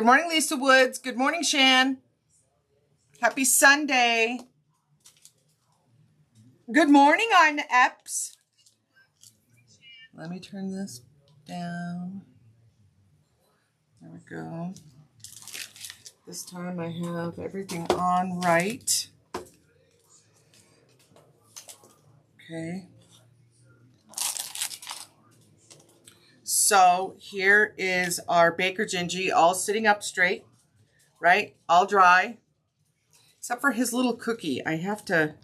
Good morning, Lisa Woods. Good morning, Shan. Happy Sunday. Good morning, I'm Epps. Let me turn this down. There we go. This time I have everything on right. Okay. So here is our Baker Gingy all sitting up straight, right? All dry. Except for his little cookie. I have to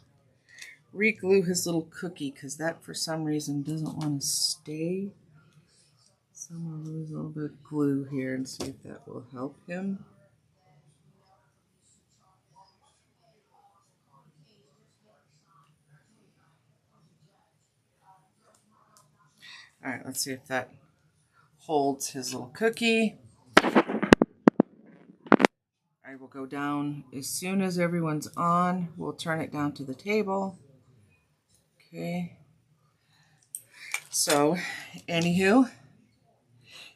re-glue his little cookie because that for some reason doesn't want to stay. So I'm going to lose a little bit of glue here and see if that will help him. All right, let's see if that holds his little cookie. I will go down as soon as everyone's on. We'll turn it down to the table. Okay. So, anywho,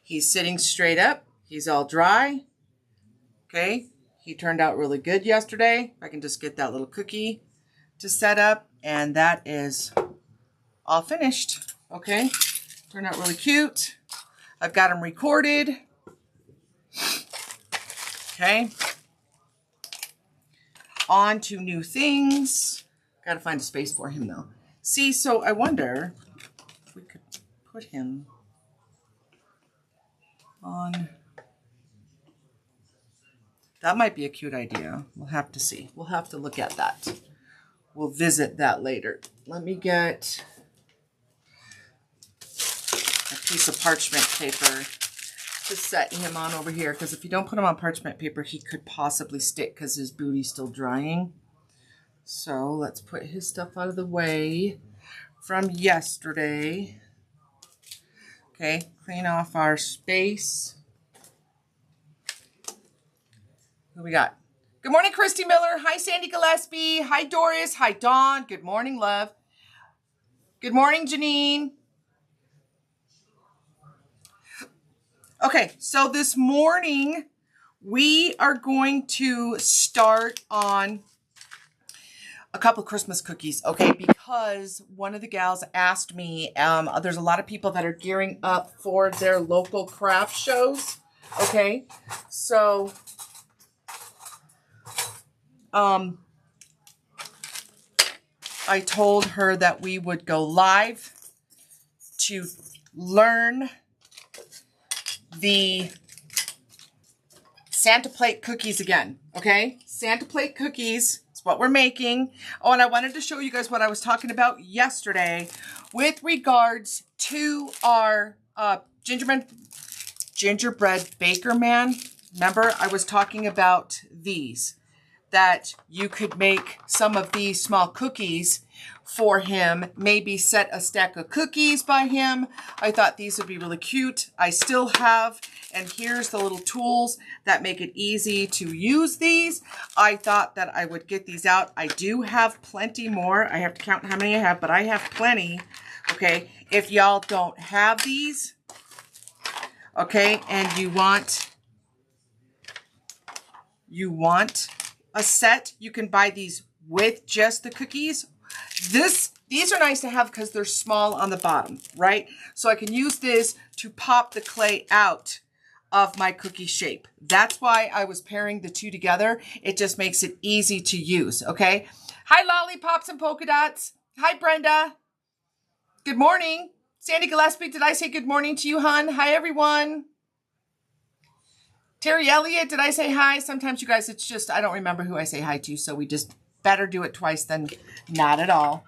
he's sitting straight up. He's all dry. Okay. He turned out really good yesterday. I can just get that little cookie to set up, and that is all finished. Okay. Turned out really cute. I've got him recorded. Okay. On to new things. Got to find a space for him though. See, so I wonder if we could put him on. That might be a cute idea. We'll have to see. We'll have to look at that. We'll visit that later. Let me get a piece of parchment paper to set him on over here, because if you don't put him on parchment paper, he could possibly stick because his booty's still drying. So let's put his stuff out of the way from yesterday. Okay, clean off our space. Who we got? Good morning, Christy Miller. Hi, Sandy Gillespie. Hi, Doris. Hi, Dawn. Good morning, love. Good morning, Janine. Okay, so this morning we are going to start on a couple of Christmas cookies, okay? Because one of the gals asked me, there's a lot of people that are gearing up for their local craft shows, okay? So, I told her that we would go live to learn the Santa plate cookies again, okay? Santa plate cookies is what we're making. Oh, and I wanted to show you guys what I was talking about yesterday with regards to our gingerbread baker man. Remember, I was talking about these, that you could make some of these small cookies for him, maybe set a stack of cookies by him. I thought these would be really cute. I still have, and here's the little tools that make it easy to use these. I thought that I would get these out. I do have plenty more. I have to count how many I have, but I have plenty. Okay, if y'all don't have these, okay, and you want a set, you can buy these with just the cookies. These are nice to have because they're small on the bottom, right? So I can use this to pop the clay out of my cookie shape. That's why I was pairing the two together. It just makes it easy to use, okay? Hi, Lollipops and Polka Dots. Hi, Brenda. Good morning. Sandy Gillespie, did I say good morning to you, hon? Hi, everyone. Terry Elliott, did I say hi? Sometimes you guys, it's just, I don't remember who I say hi to, so we just better do it twice than not at all.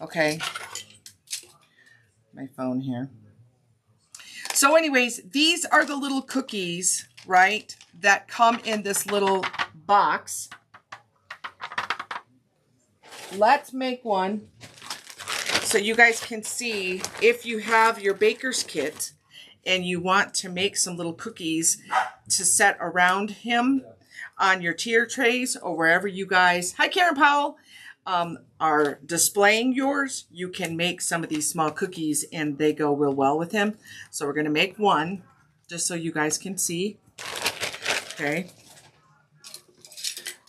Okay. My phone here. So anyways, these are the little cookies, right, that come in this little box. Let's make one so you guys can see if you have your baker's kit and you want to make some little cookies to set around him on your tier trays or wherever you guys, hi Karen Powell, are displaying yours. You can make some of these small cookies and they go real well with him. So we're going to make one just so you guys can see. Okay.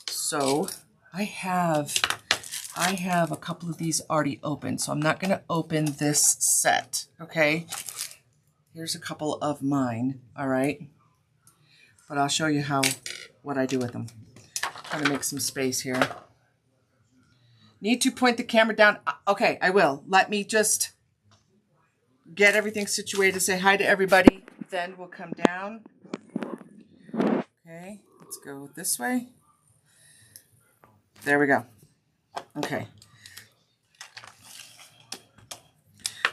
So I have a couple of these already open, so I'm not going to open this set. Okay. Here's a couple of mine. All right. But I'll show you what I do with them. I'm going to make some space here. Need to point the camera down. Okay, I will. Let me just get everything situated, say hi to everybody. Then we'll come down. Okay, let's go this way. There we go. Okay.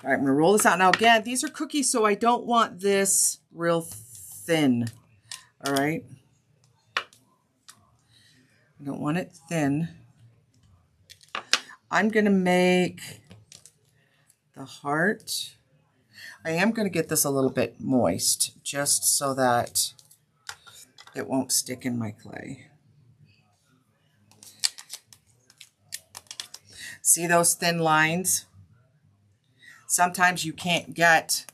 All right, I'm going to roll this out. Now, again, these are cookies, so I don't want this real thin. All right. I don't want it thin. I'm going to make the heart. I am going to get this a little bit moist, just so that it won't stick in my clay. See those thin lines? Sometimes you can't get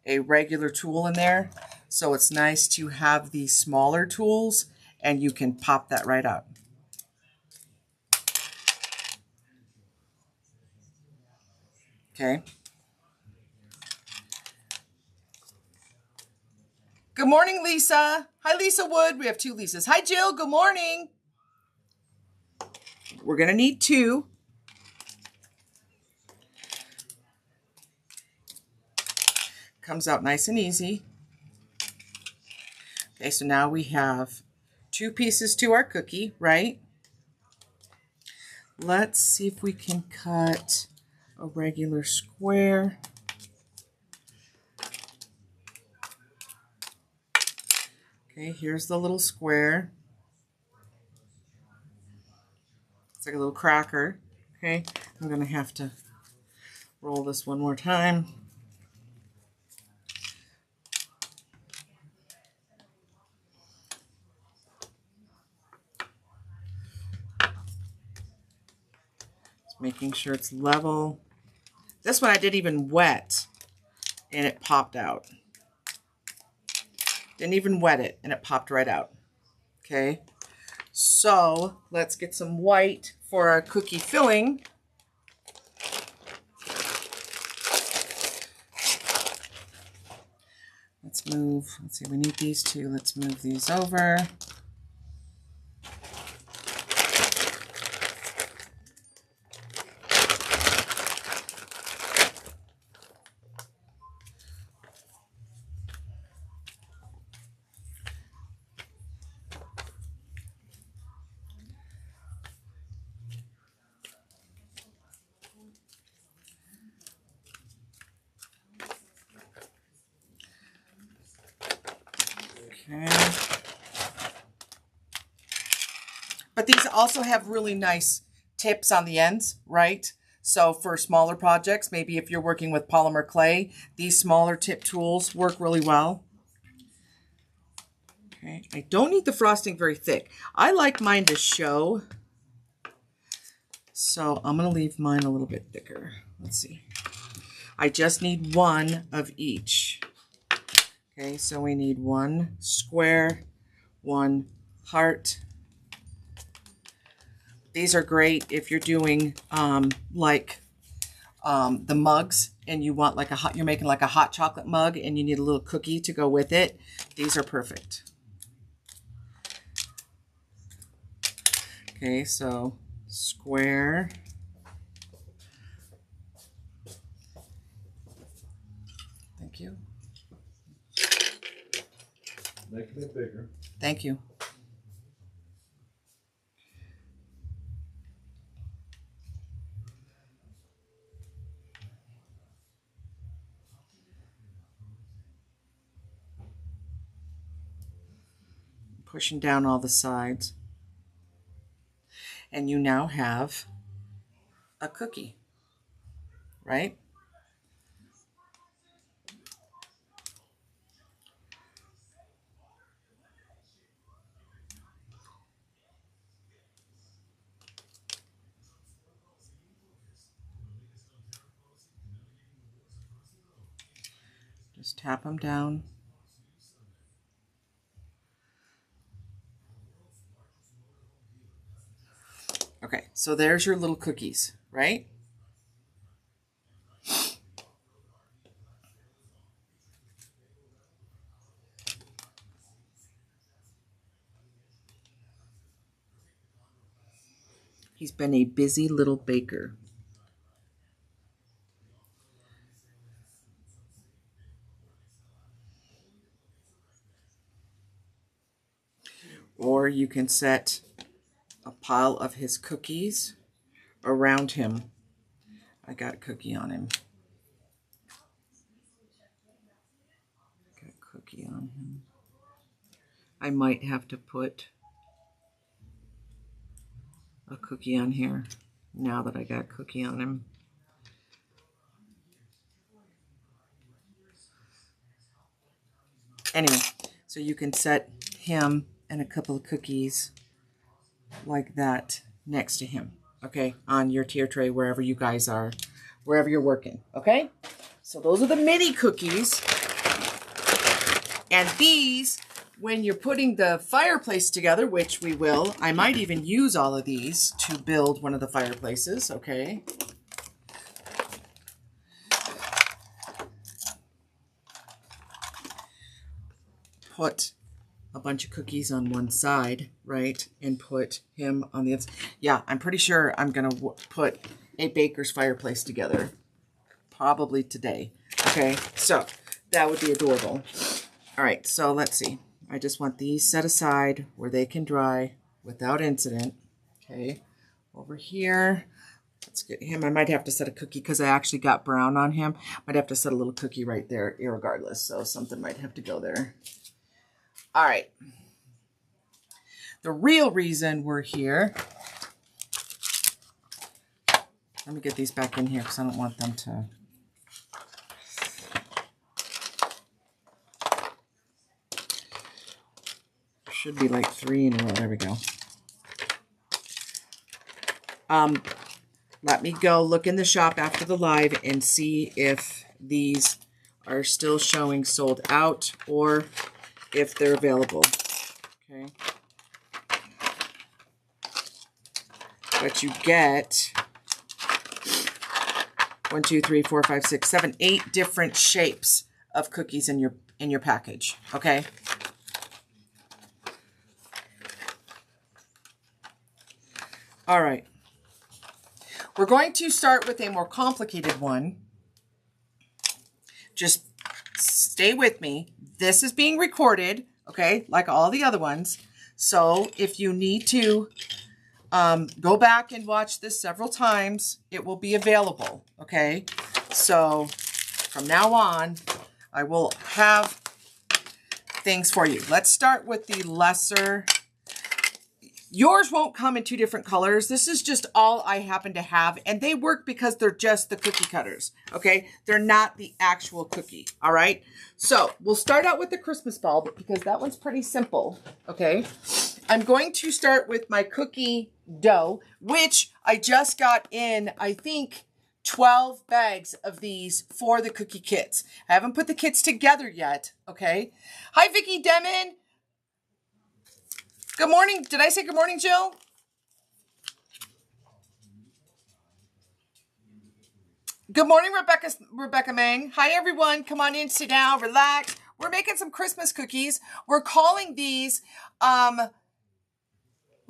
a regular tool in there, so it's nice to have these smaller tools, and you can pop that right out. Okay. Good morning, Lisa. Hi, Lisa Wood. We have two Lisas. Hi, Jill. Good morning. We're going to need 2. Comes out nice and easy. Okay, so now we have 2 pieces to our cookie, right? Let's see if we can cut a regular square. Okay, here's the little square. It's like a little cracker. Okay, I'm going to have to roll this one more time. Just making sure it's level. This one I didn't even wet, and it popped out. Didn't even wet it, and it popped right out. Okay, so let's get some white for our cookie filling. Let's see, we need these 2. Let's move these over. Okay. But these also have really nice tips on the ends, right? So for smaller projects, maybe if you're working with polymer clay, these smaller tip tools work really well. Okay, I don't need the frosting very thick. I like mine to show, so I'm going to leave mine a little bit thicker. Let's see. I just need 1 of each. Okay, so we need 1 square, 1 heart. These are great if you're doing the mugs, and you want you're making like a hot chocolate mug and you need a little cookie to go with it. These are perfect. Okay, so square. Thank you. Making it bigger. Thank you. Pushing down all the sides. And you now have a cookie, right? Just tap them down. So there's your little cookies, right? He's been a busy little baker. Or you can set a pile of his cookies around him. I got a cookie on him. Got a cookie on him. I might have to put a cookie on here now that I got a cookie on him. Anyway, so you can set him and a couple of cookies like that next to him, okay, on your tier tray, wherever you guys are, wherever you're working, okay? So those are the mini cookies. And these, when you're putting the fireplace together, which we will, I might even use all of these to build one of the fireplaces, okay? Put a bunch of cookies on one side, right? And put him on the other. Yeah, I'm pretty sure I'm going to put a baker's fireplace together. Probably today. Okay, so that would be adorable. All right, so let's see. I just want these set aside where they can dry without incident. Okay, over here. Let's get him. I might have to set a cookie because I actually got brown on him. Might have to set a little cookie right there, irregardless. So something might have to go there. All right. The real reason we're here. Let me get these back in here because I don't want them to. Should be like 3 in a row. There we go. Let me go look in the shop after the live and see if these are still showing sold out or if they're available. Okay. But you get 1, 2, 3, 4, 5, 6, 7, 8 different shapes of cookies in your package. Okay. All right. We're going to start with a more complicated one. Just stay with me. This is being recorded, okay, like all the other ones. So if you need to go back and watch this several times, it will be available, okay? So from now on, I will have things for you. Let's start with the lesser. Yours won't come in 2 different colors. This is just all I happen to have. And they work because they're just the cookie cutters. Okay. They're not the actual cookie. All right. So we'll start out with the Christmas ball because that one's pretty simple. Okay. I'm going to start with my cookie dough, which I just got in, I think, 12 bags of these for the cookie kits. I haven't put the kits together yet. Okay. Hi, Vicki Demon. Good morning. Did I say good morning, Jill? Good morning, Rebecca Mang. Hi, everyone. Come on in, sit down, relax. We're making some Christmas cookies. We're calling these, what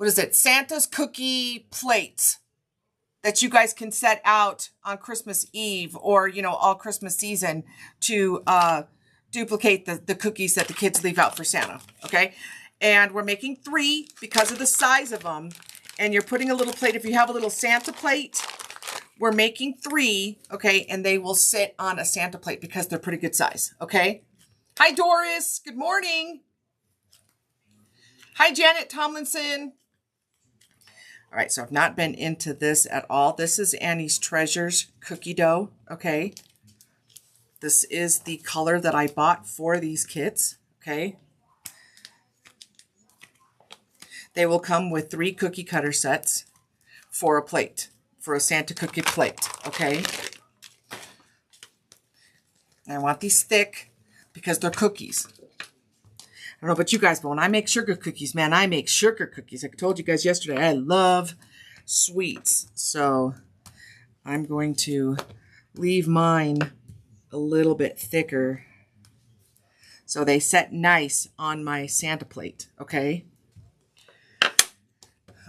is it? Santa's cookie plates that you guys can set out on Christmas Eve or, you know, all Christmas season to duplicate the cookies that the kids leave out for Santa. Okay. And we're making 3 because of the size of them. And you're putting a little plate. If you have a little Santa plate, we're making 3, okay? And they will sit on a Santa plate because they're pretty good size, okay? Hi, Doris. Good morning. Hi, Janet Tomlinson. All right, so I've not been into this at all. This is Annie's Treasures cookie dough, okay? This is the color that I bought for these kits, okay? They will come with 3 cookie cutter sets for a plate, for a Santa cookie plate, okay? And I want these thick because they're cookies. I don't know about you guys, but when I make sugar cookies, man, I make sugar cookies. I told you guys yesterday, I love sweets. So I'm going to leave mine a little bit thicker so they set nice on my Santa plate, okay?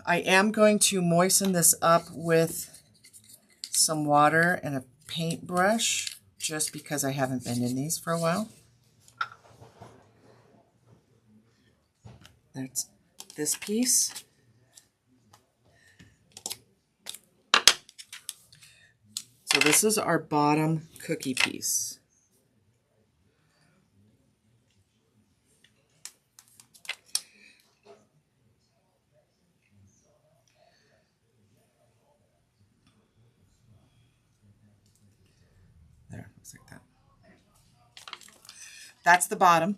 I am going to moisten this up with some water and a paintbrush just because I haven't been in these for a while. That's this piece. So this is our bottom cookie piece. There, looks like that. That's the bottom.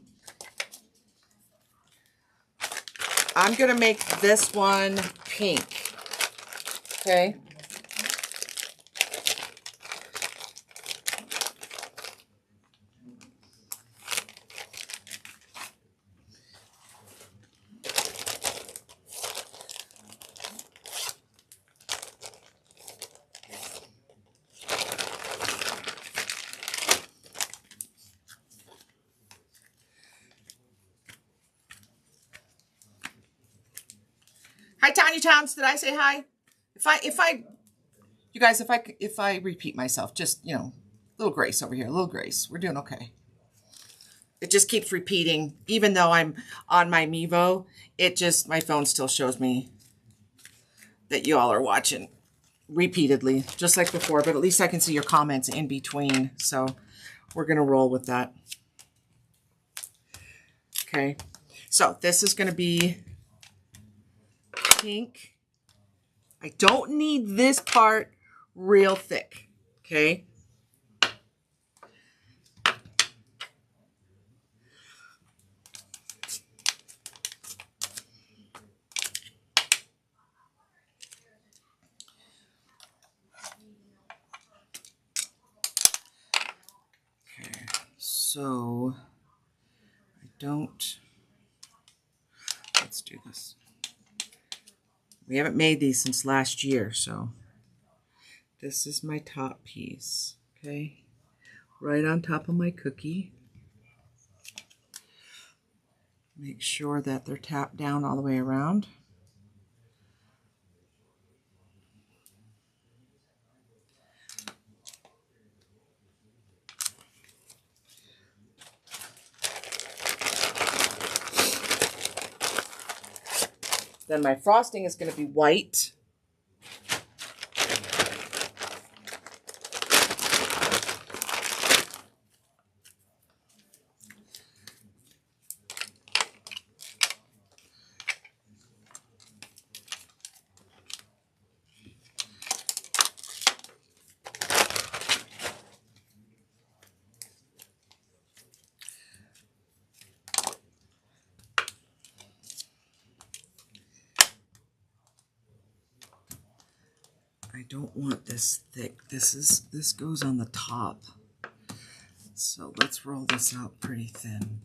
I'm going to make this one pink. Okay. Hi, Tanya Towns. Did I say hi? You guys, if I repeat myself, just, little grace over here, little grace. We're doing okay. It just keeps repeating. Even though I'm on my Mevo, my phone still shows me that you all are watching repeatedly, just like before, but at least I can see your comments in between. So we're going to roll with that. Okay. So this is going to be pink. I don't need this part real thick. Okay. So let's do this. We haven't made these since last year, so this is my top piece, okay? Right on top of my cookie. Make sure that they're tapped down all the way around. Then my frosting is going to be white. I don't want this thick. This goes on the top. So let's roll this out pretty thin.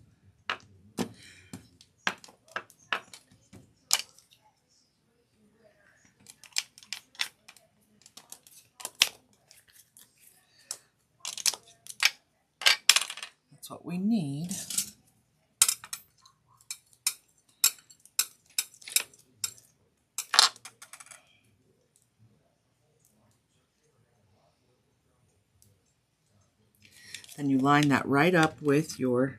That's what we need. Then you line that right up with your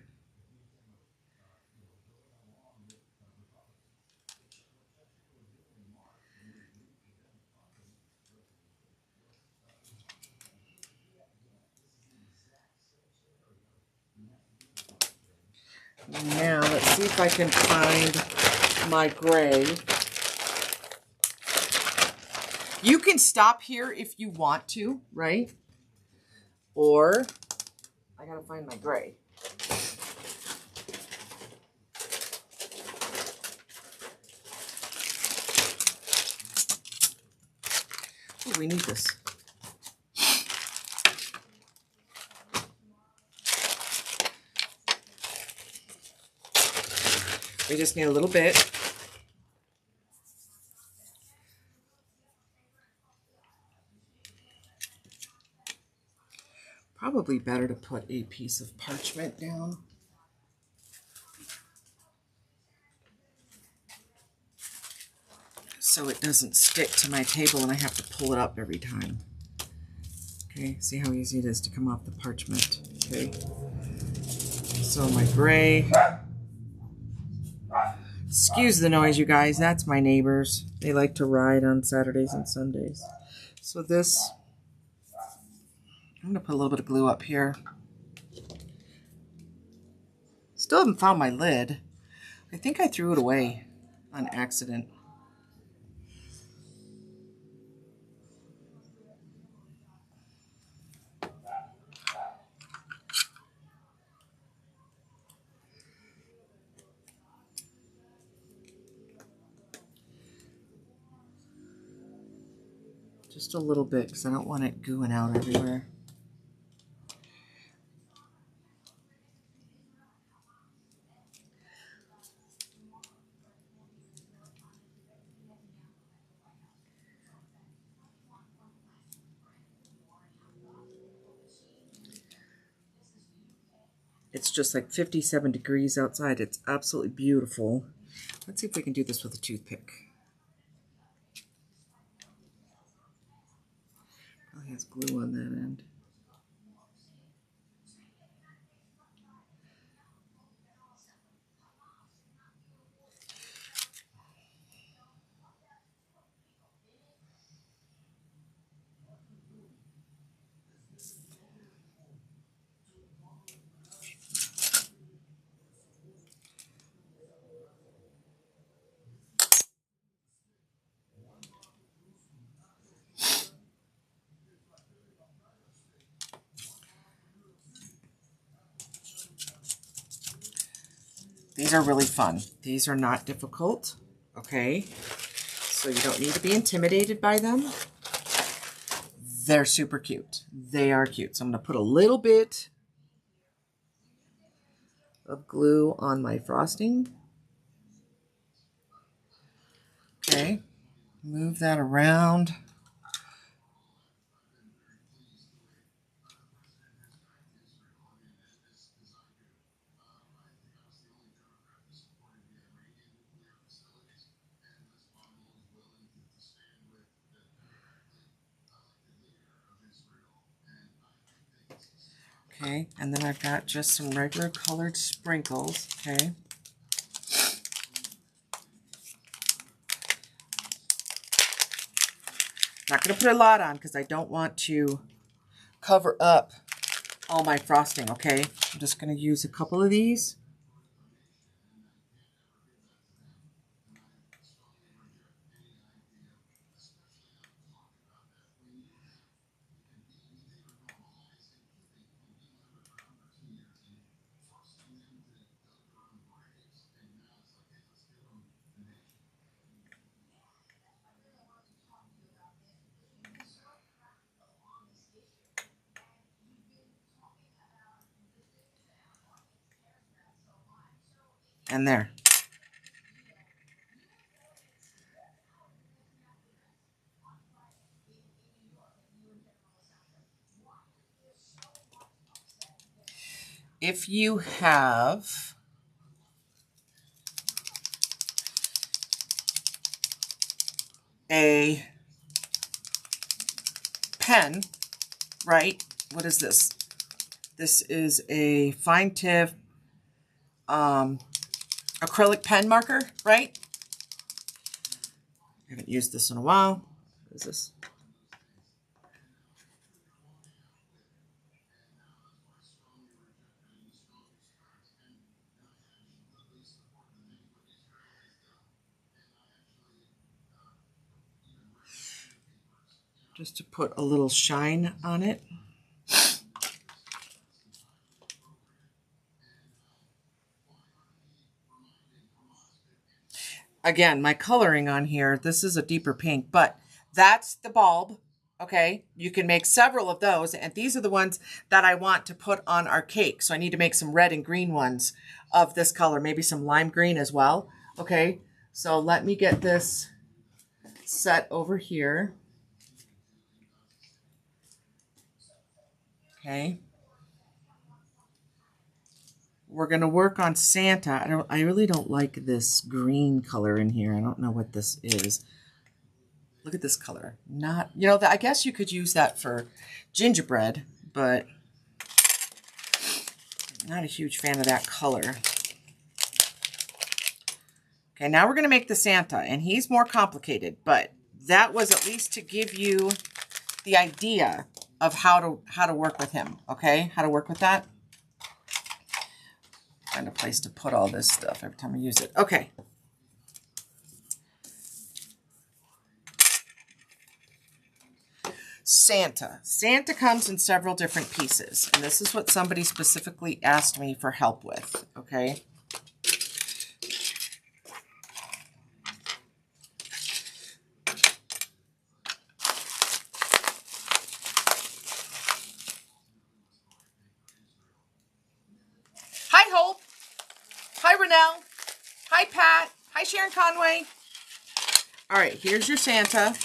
now let's see if I can find my gray. You can stop here if you want to, right? Or I gotta find my gray. Ooh, we need this. We just need a little bit. Probably better to put a piece of parchment down. So it doesn't stick to my table and I have to pull it up every time. Okay, see how easy it is to come off the parchment. Okay, so my gray. Excuse the noise, you guys. That's my neighbors. They like to ride on Saturdays and Sundays. So this, I'm going to put a little bit of glue up here. Still haven't found my lid. I think I threw it away on accident. Just a little bit because I don't want it gooing out everywhere. It's just like 57 degrees outside. It's absolutely beautiful. Let's see if we can do this with a toothpick. Probably has glue on that end. These are really fun. These are not difficult, okay? So you don't need to be intimidated by them. They're super cute. They are cute. So I'm going to put a little bit of glue on my frosting. Okay, move that around. Okay, and then I've got just some regular colored sprinkles, okay? Not going to put a lot on because I don't want to cover up all my frosting, okay? I'm just going to use a couple of these. And there. If you have a pen, right? What is this? This is a fine tip acrylic pen marker, right? I haven't used this in a while. What is this? Just to put a little shine on it. Again, my coloring on here, this is a deeper pink, but that's the bulb, okay? You can make several of those, and these are the ones that I want to put on our cake. So I need to make some red and green ones of this color, maybe some lime green as well, okay? So let me get this set over here. Okay, we're going to work on Santa. I really don't like this green color in here. I don't know what this is. Look at this color. Not, you know, I guess you could use that for gingerbread, but not a huge fan of that color. Okay, now we're going to make the Santa, and he's more complicated, but that was at least to give you the idea of how to work with him, okay? How to work with that. Find a place to put all this stuff every time I use it. Okay. Santa. Santa comes in several different pieces, and this is what somebody specifically asked me for help with, okay? Hi, Hope. Hi, Renelle. Hi, Pat. Hi, Sharon Conway. All right, here's your Santa.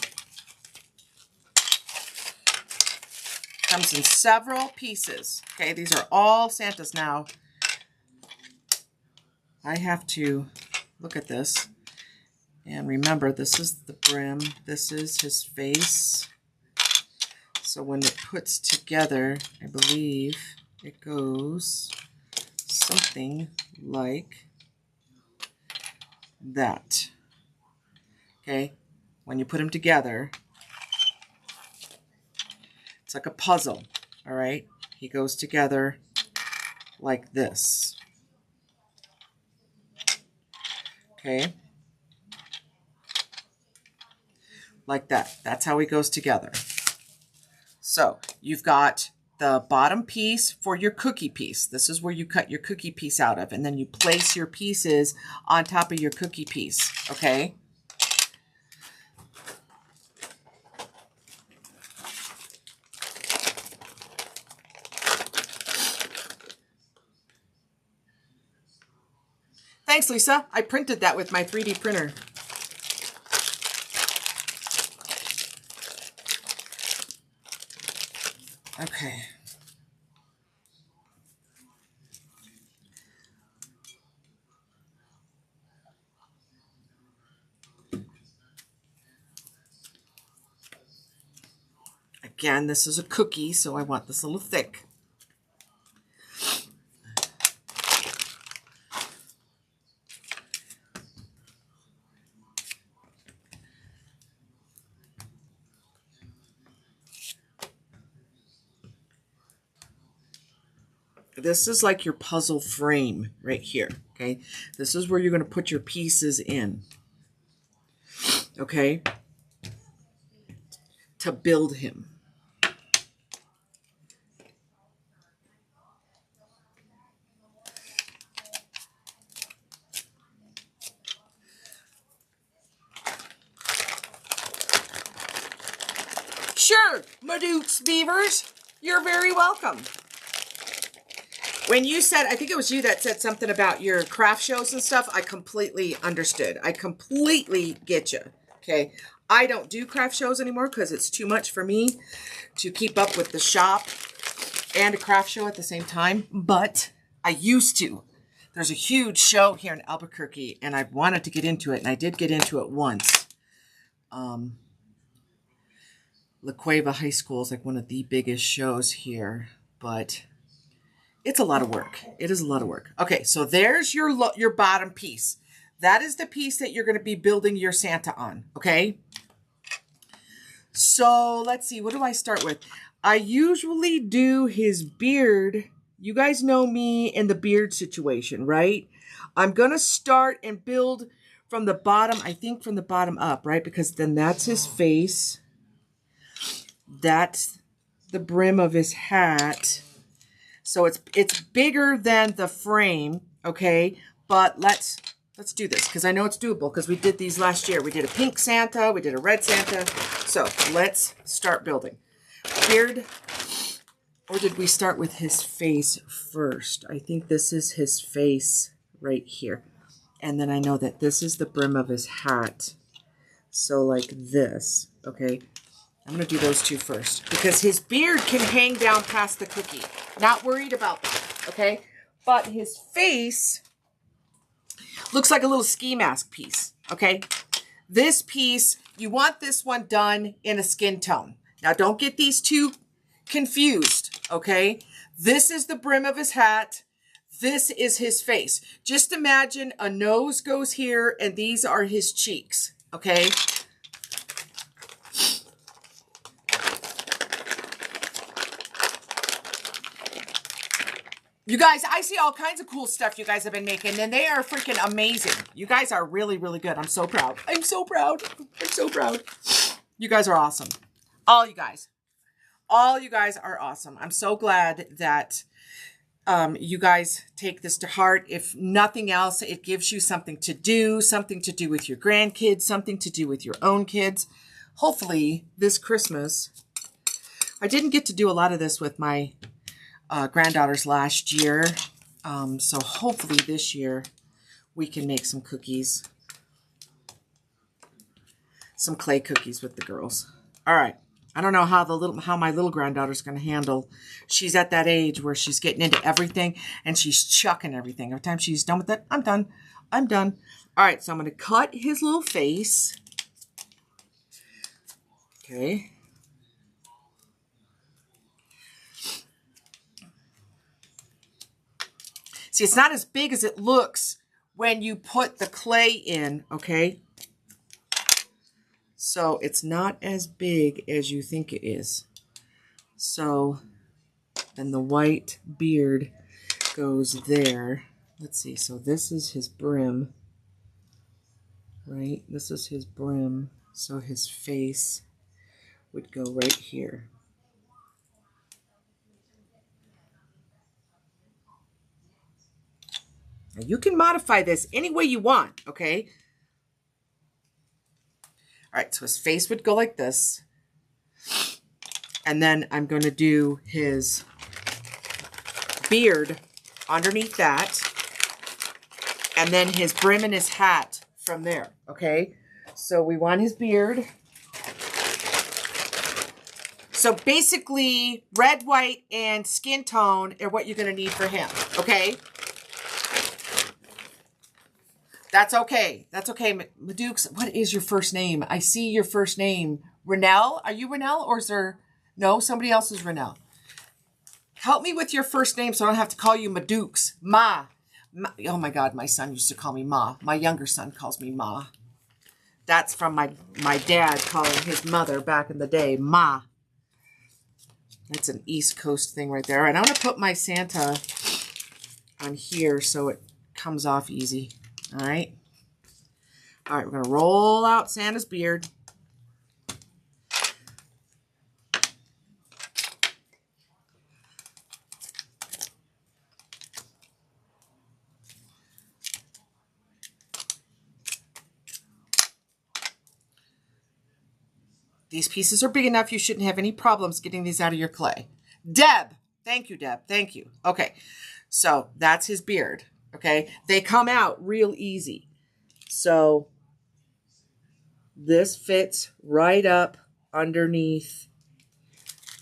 Comes in several pieces. Okay, these are all Santas now. I have to look at this and remember this is the brim. This is his face. So when it puts together, I believe it goes something like that. Okay, when you put them together, it's like a puzzle, all right? He goes together like this. Okay? Like that. That's how he goes together. So, you've got the bottom piece for your cookie piece. This is where you cut your cookie piece out of, and then you place your pieces on top of your cookie piece, okay? Thanks, Lisa. I printed that with my 3D printer. Okay. Again, this is a cookie, so I want this a little thick. This is like your puzzle frame right here, okay? This is where you're going to put your pieces in, okay? To build him. Sure, Madukes Beavers, you're very welcome. When you said, I think it was you that said something about your craft shows and stuff, I completely understood. I completely get you, okay? I don't do craft shows anymore because it's too much for me to keep up with the shop and a craft show at the same time, but I used to. There's a huge show here in Albuquerque, and I wanted to get into it, and I did get into it once. La Cueva High School is like one of the biggest shows here, but it's a lot of work. It is a lot of work. Okay, so there's your bottom piece. That is the piece that you're going to be building your Santa on, okay? So let's see, what do I start with? I usually do his beard. You guys know me in the beard situation, right? I'm going to start and build from the bottom, I think from the bottom up, right? Because then that's his face. That's the brim of his hat. So it's bigger than the frame, okay? But let's do this because I know it's doable because we did these last year. We did a pink Santa, we did a red Santa. So let's start building. Beard, or did we start with his face first? I think this is his face right here. And then I know that this is the brim of his hat. So like this, okay? I'm going to do those two first because his beard can hang down past the cookie. Not worried about that, okay? but his face looks like a little ski mask piece, okay? This piece, you want this one done in a skin tone. Now, don't get these two confused, okay? This is the brim of his hat. This is his face. Just imagine a nose goes here, and these are his cheeks, okay? You guys, I see all kinds of cool stuff you guys have been making, and they are freaking amazing. You guys are really, really good. I'm so proud. I'm so proud. I'm so proud. You guys are awesome. All you guys. All you guys are awesome. I'm so glad that you guys take this to heart. If nothing else, it gives you something to do with your grandkids, something to do with your own kids. Hopefully, this Christmas, I didn't get to do a lot of this with my granddaughters last year. So hopefully this year we can make some cookies. Some clay cookies with the girls. All right. I don't know how my little granddaughter's going to handle. She's at that age where she's getting into everything and she's chucking everything. Every time she's done with it, I'm done. I'm done. All right. So I'm going to cut his little face. Okay. See, it's not as big as it looks when you put the clay in, okay? So it's not as big as you think it is. So then the white beard goes there. Let's see. So this is his brim, right? This is his brim. So his face would go right here. Now you can modify this any way you want, okay? All right, so his face would go like this. And then I'm going to do his beard underneath that. And then his brim and his hat from there, okay? So we want his beard. So basically, red, white, and skin tone are what you're going to need for him, okay? That's okay. That's okay. Madukes, what is your first name? I see your first name. Renelle? Are you Renelle or is there... No, somebody else is Renelle. Help me with your first name so I don't have to call you Madukes. Ma. Oh my God, my son used to call me Ma. My younger son calls me Ma. That's from my dad calling his mother back in the day, Ma. That's an East Coast thing right there. And I'm going to put my Santa on here so it comes off easy. All right. All right, we're going to roll out Santa's beard. These pieces are big enough. You shouldn't have any problems getting these out of your clay. Deb. Thank you, Deb. Thank you. Okay. So that's his beard. Okay. They come out real easy. So this fits right up underneath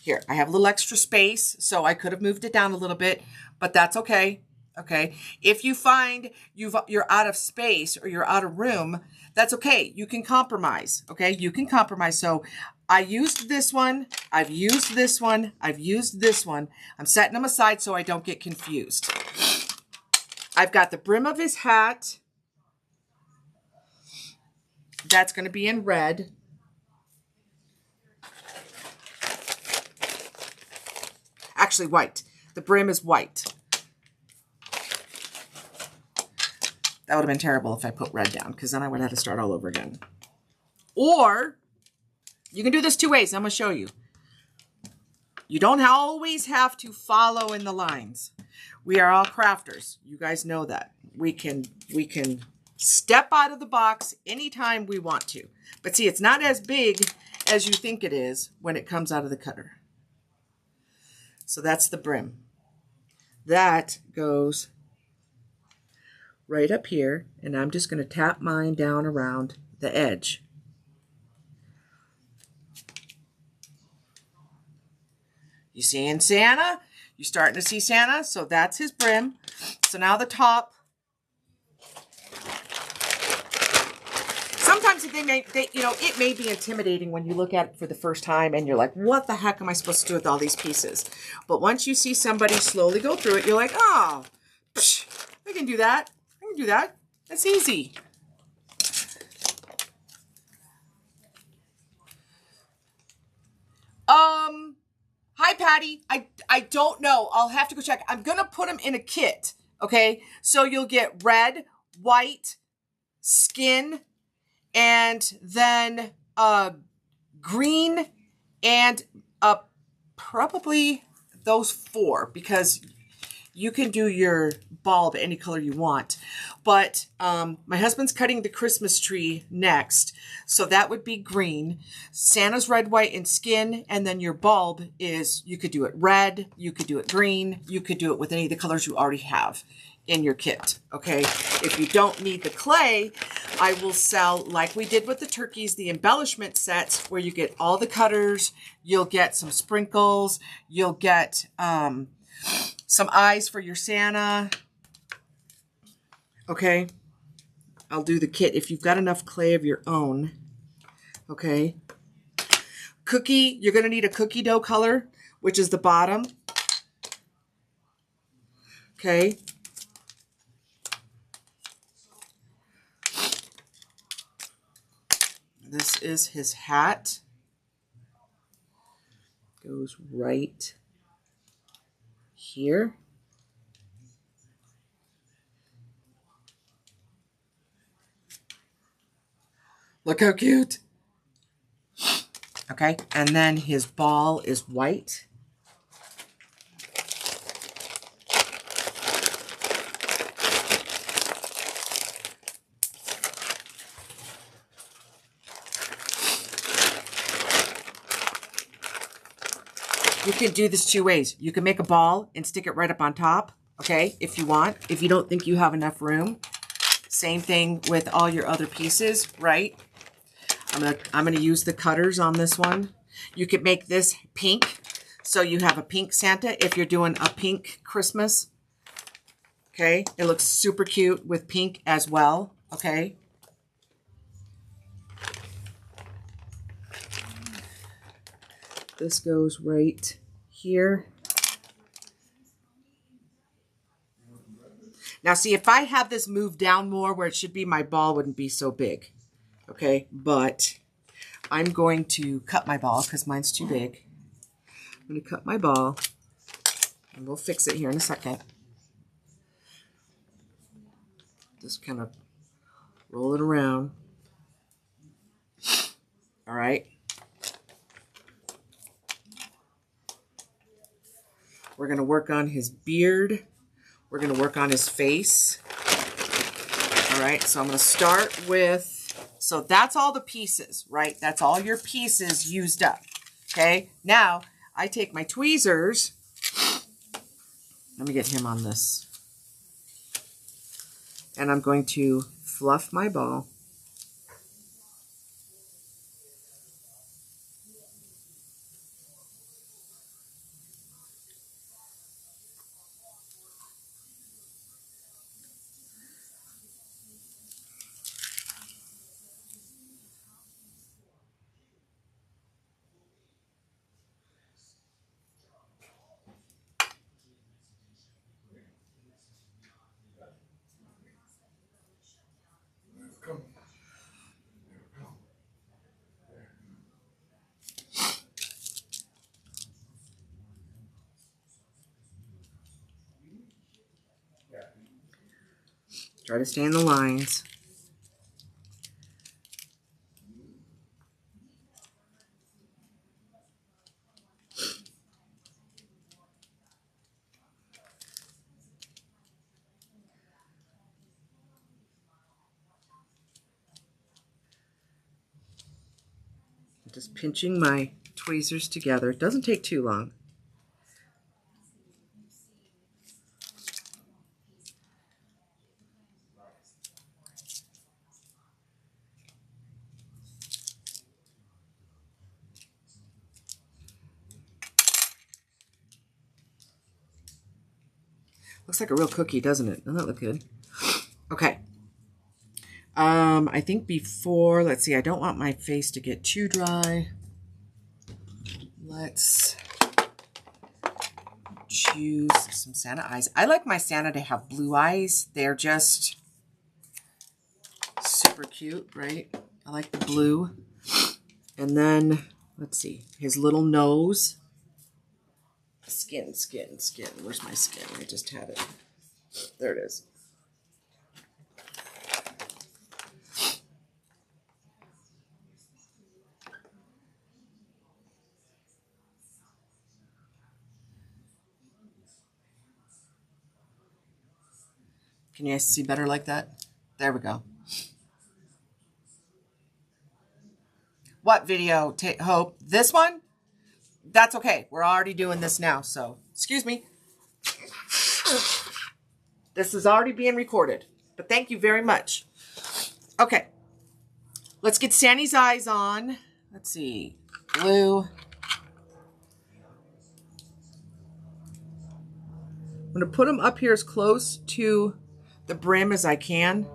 here. I have a little extra space, so I could have moved it down a little bit, but that's okay. Okay. If you find you're out of space or you're out of room, that's okay. You can compromise. Okay. You can compromise. So I used this one. I've used this one. I've used this one. I'm setting them aside so I don't get confused. I've got the brim of his hat. That's going to be in red. Actually, white. The brim is white. That would have been terrible if I put red down, because then I would have to start all over again. Or, you can do this two ways. I'm going to show you. You don't always have to follow in the lines. We are all crafters. You guys know that. We can step out of the box anytime we want to. But see, it's not as big as you think it is when it comes out of the cutter. So that's the brim. That goes right up here, and I'm just going to tap mine down around the edge. You seeing Santa? You starting to see Santa? So that's his brim. So now the top. Sometimes it may be intimidating when you look at it for the first time and you're like, what the heck am I supposed to do with all these pieces? But once you see somebody slowly go through it, you're like, oh, psh, I can do that. I can do that. That's easy. Hi, Patty. I don't know. I'll have to go check. I'm going to put them in a kit, okay? So you'll get red, white, skin, and then green, and probably those 4, because you can do your bulb any color you want. But my husband's cutting the Christmas tree next, so that would be green. Santa's red, white, and skin, and then your bulb is, you could do it red, you could do it green, you could do it with any of the colors you already have in your kit, okay? If you don't need the clay, I will sell, like we did with the turkeys, the embellishment sets where you get all the cutters, you'll get some sprinkles, you'll get some eyes for your Santa, okay? I'll do the kit if you've got enough clay of your own, okay? Cookie, you're gonna need a cookie dough color, which is the bottom, okay? This is his hat. Goes right here. Look how cute. Okay, and then his ball is white. You can do this 2 ways. You can make a ball and stick it right up on top, okay, if you want. If you don't think you have enough room. Same thing with all your other pieces, right? I'm gonna use the cutters on this one. You could make this pink, so you have a pink Santa if you're doing a pink Christmas. Okay, it looks super cute with pink as well, okay? This goes right here. Now see, if I have this moved down more where it should be, my ball wouldn't be so big. Okay, but I'm going to cut my ball because mine's too big. I'm going to cut my ball, and we'll fix it here in a second. Just kind of roll it around. All right. We're going to work on his beard. We're going to work on his face. All right, so I'm going to start with, so that's all the pieces, right? That's all your pieces used up. Okay, now I take my tweezers. Let me get him on this. And I'm going to fluff my ball. Try to stay in the lines. Just pinching my tweezers together. It doesn't take too long. Looks like a real cookie, doesn't it? Doesn't that look good? Okay. I think before, let's see, I don't want my face to get too dry. Let's choose some Santa eyes. I like my Santa to have blue eyes. They're just super cute, right? I like the blue. And then, let's see, his little nose. Skin. Where's my skin? I just had it. There it is. Can you guys see better like that? There we go. What video, Hope? This one? That's okay. We're already doing this now, so excuse me. This is already being recorded, but thank you very much. Okay. Let's get Sandy's eyes on. Let's see. Blue. I'm going to put them up here as close to the brim as I can,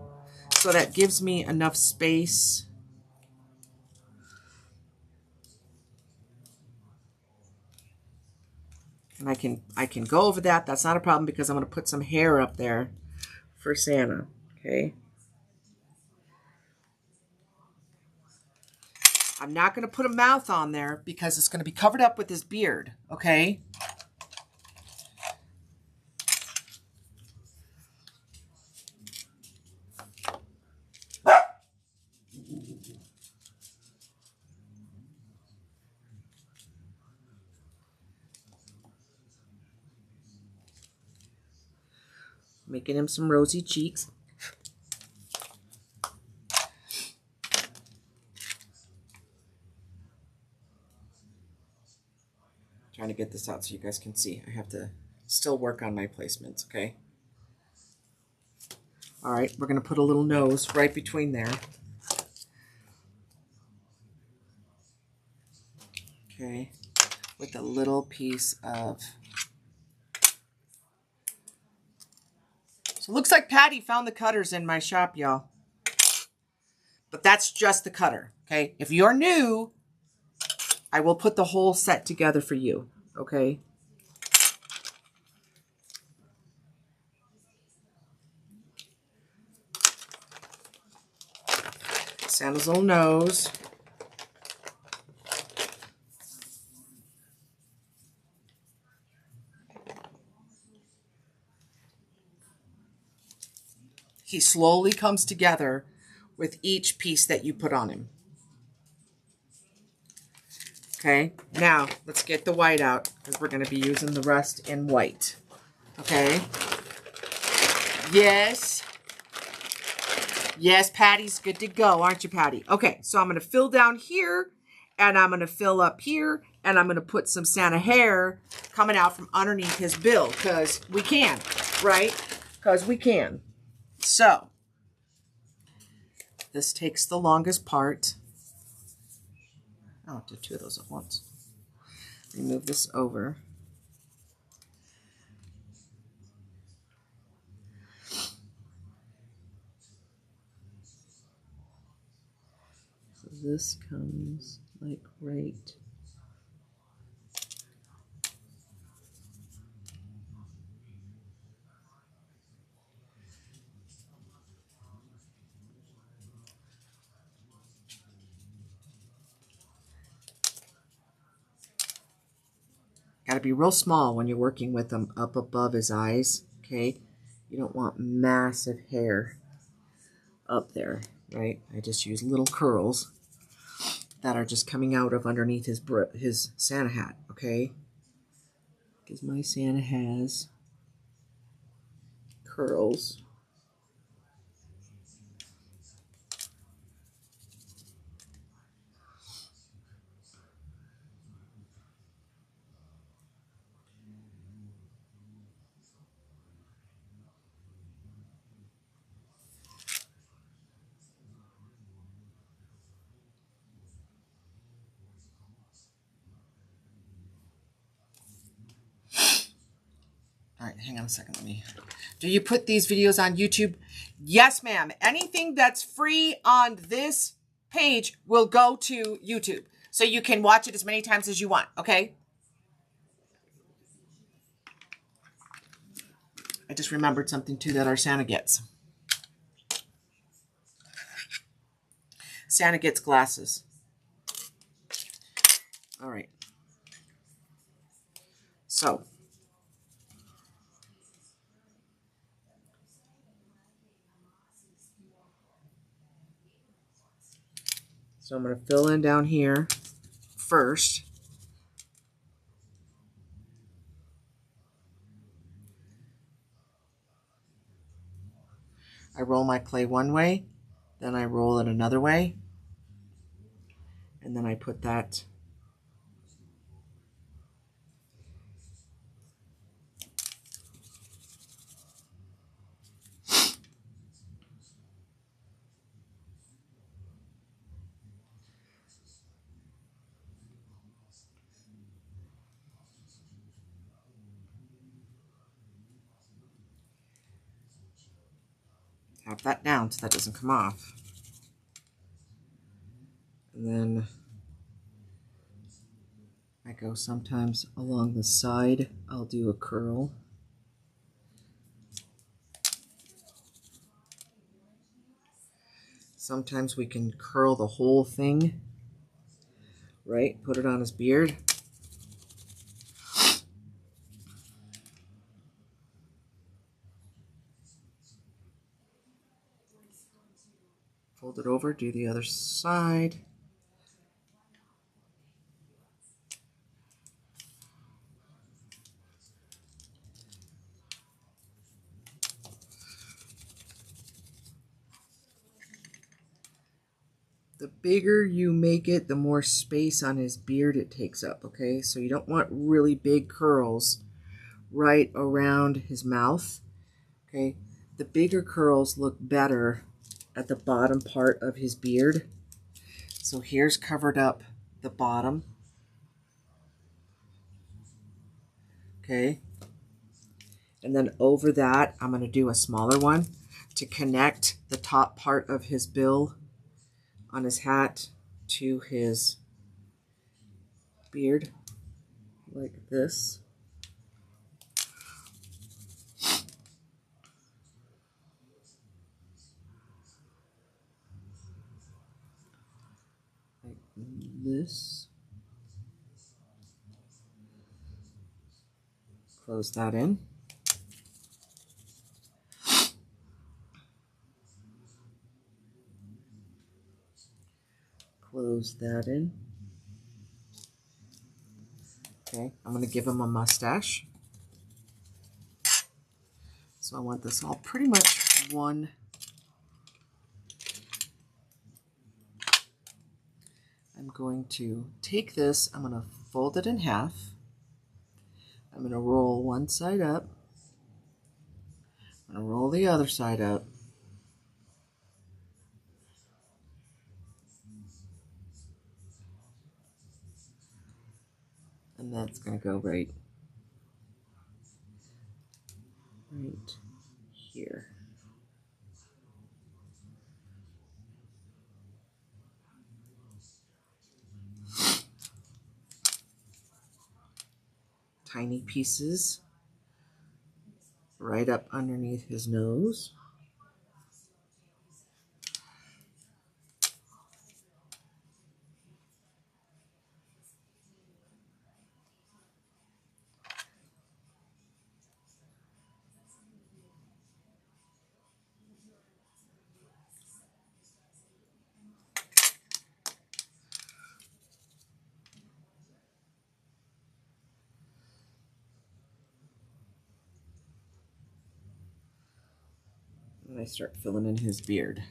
so that gives me enough space. And I can go over that. That's not a problem because I'm going to put some hair up there for Santa. Okay. I'm not going to put a mouth on there because it's going to be covered up with his beard. Okay. Making him some rosy cheeks. Trying to get this out so you guys can see. I have to still work on my placements, okay? All right, we're going to put a little nose right between there. Okay, with a little piece of... So it looks like Patty found the cutters in my shop, y'all. But that's just the cutter, okay? If you're new, I will put the whole set together for you, okay? Santa's little nose. He slowly comes together with each piece that you put on him. Okay, now let's get the white out because we're going to be using the rest in white. Okay. Yes. Yes, Patty's good to go, aren't you, Patty? Okay, so I'm going to fill down here, and I'm going to fill up here, and I'm going to put some Santa hair coming out from underneath his bill because we can, right? Because we can. So, this takes the longest part. I'll do two of those at once. Remove this over. So this comes like right. Got to be real small when you're working with them up above his eyes, okay? You don't want massive hair up there, right? I just use little curls that are just coming out of underneath his Santa hat, okay? Because my Santa has curls. All right, hang on a second. Do you put these videos on YouTube? Yes, ma'am. Anything that's free on this page will go to YouTube. So you can watch it as many times as you want, okay? I just remembered something too that our Santa gets. Santa gets glasses. All right. So I'm going to fill in down here first. I roll my clay one way, then I roll it another way, and then I put that tap that down so that doesn't come off. And then I go sometimes along the side. I'll do a curl. Sometimes we can curl the whole thing, right? Put it on his beard. Fold it over, do the other side. The bigger you make it, the more space on his beard it takes up, okay? So you don't want really big curls right around his mouth, okay? The bigger curls look better at the bottom part of his beard. So here's covered up the bottom, okay? And then over that, I'm going to do a smaller one to connect the top part of his bill on his hat to his beard, like this. Like this. Close that in. Close that in. Okay, I'm going to give him a mustache. So I want this all pretty much one. I'm going to take this, I'm going to fold it in half. I'm going to roll one side up. I'm going to roll the other side up. And that's going to go right here. Tiny pieces right up underneath his nose. And I start filling in his beard.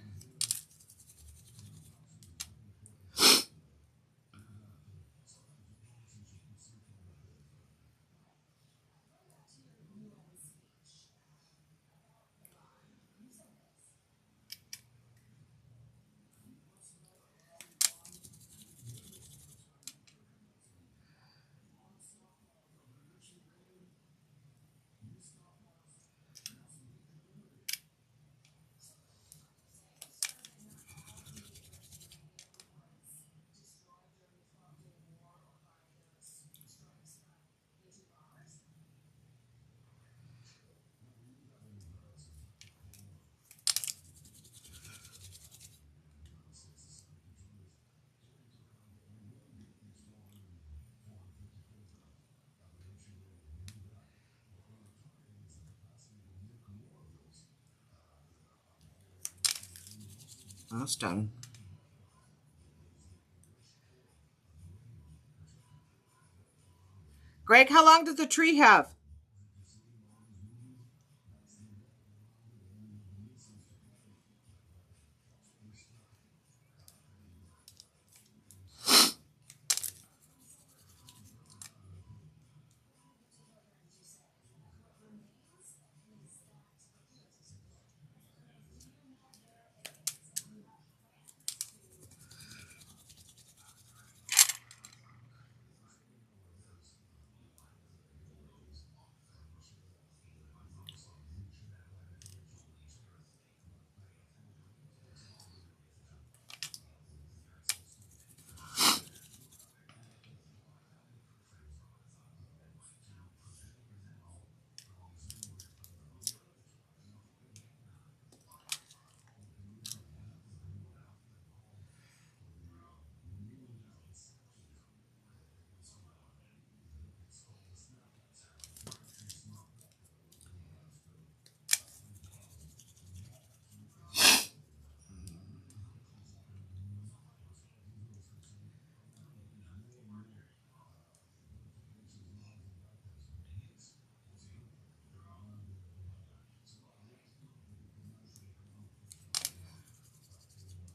Almost done. Greg, how long does the tree have?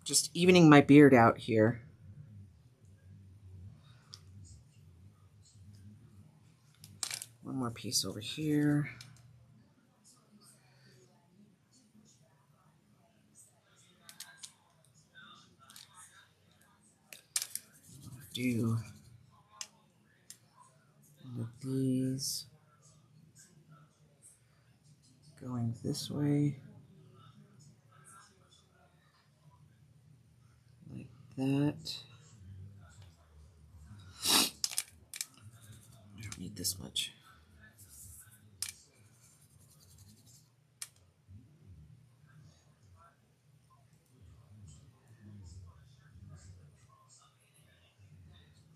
Just evening my beard out here. One more piece over here. Do one of these going this way, like that. I don't need this much.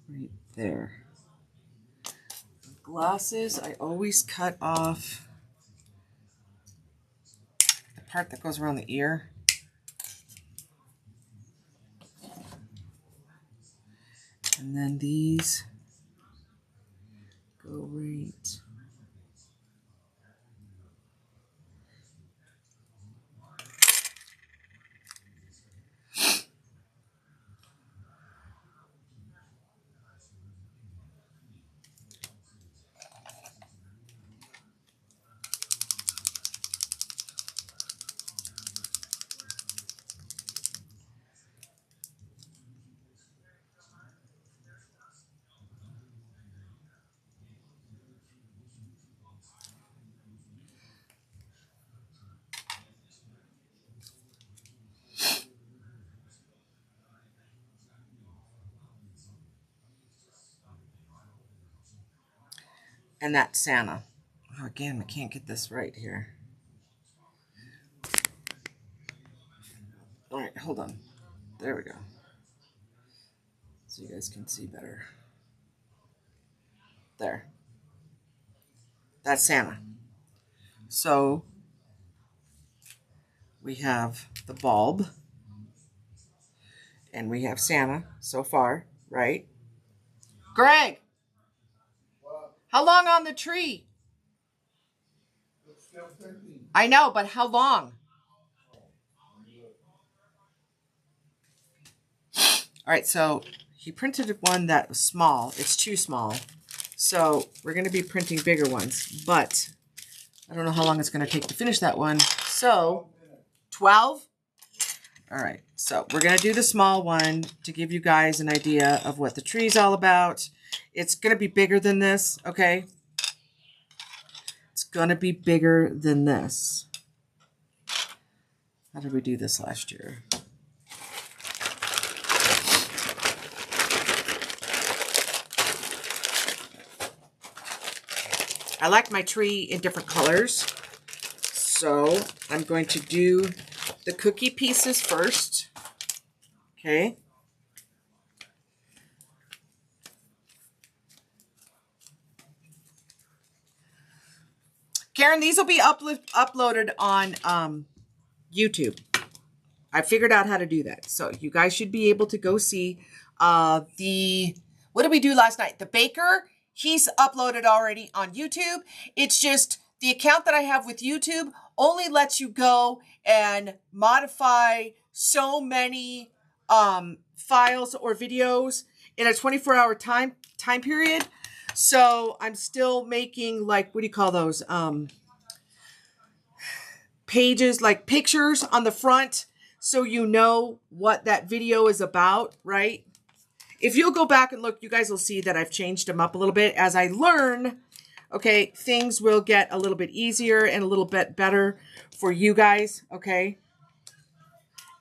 Right there. Glasses, I always cut off the part that goes around the ear. And then these go right. And that's Santa. Oh, again, I can't get this right here. All right, hold on. There we go. So you guys can see better. There. That's Santa. So we have the bulb. And we have Santa so far, right? Greg! How long on the tree? It's still 13. I know, but how long? All right, so he printed one that was small. It's too small. So we're going to be printing bigger ones. But I don't know how long it's going to take to finish that one. So 12? All right, so we're going to do the small one to give you guys an idea of what the tree's all about. It's going to be bigger than this, okay? It's going to be bigger than this. How did we do this last year? I like my tree in different colors. So I'm going to do the cookie pieces first. Okay. Karen, these will be uploaded on YouTube. I figured out how to do that. So you guys should be able to go see what did we do last night? The baker, he's uploaded already on YouTube. It's just the account that I have with YouTube only lets you go and modify so many files or videos in a 24-hour time period. So I'm still making, like, what do you call those? Pages, like pictures on the front, so you know what that video is about, right? If you'll go back and look, you guys will see that I've changed them up a little bit. As I learn, okay, things will get a little bit easier and a little bit better for you guys, okay,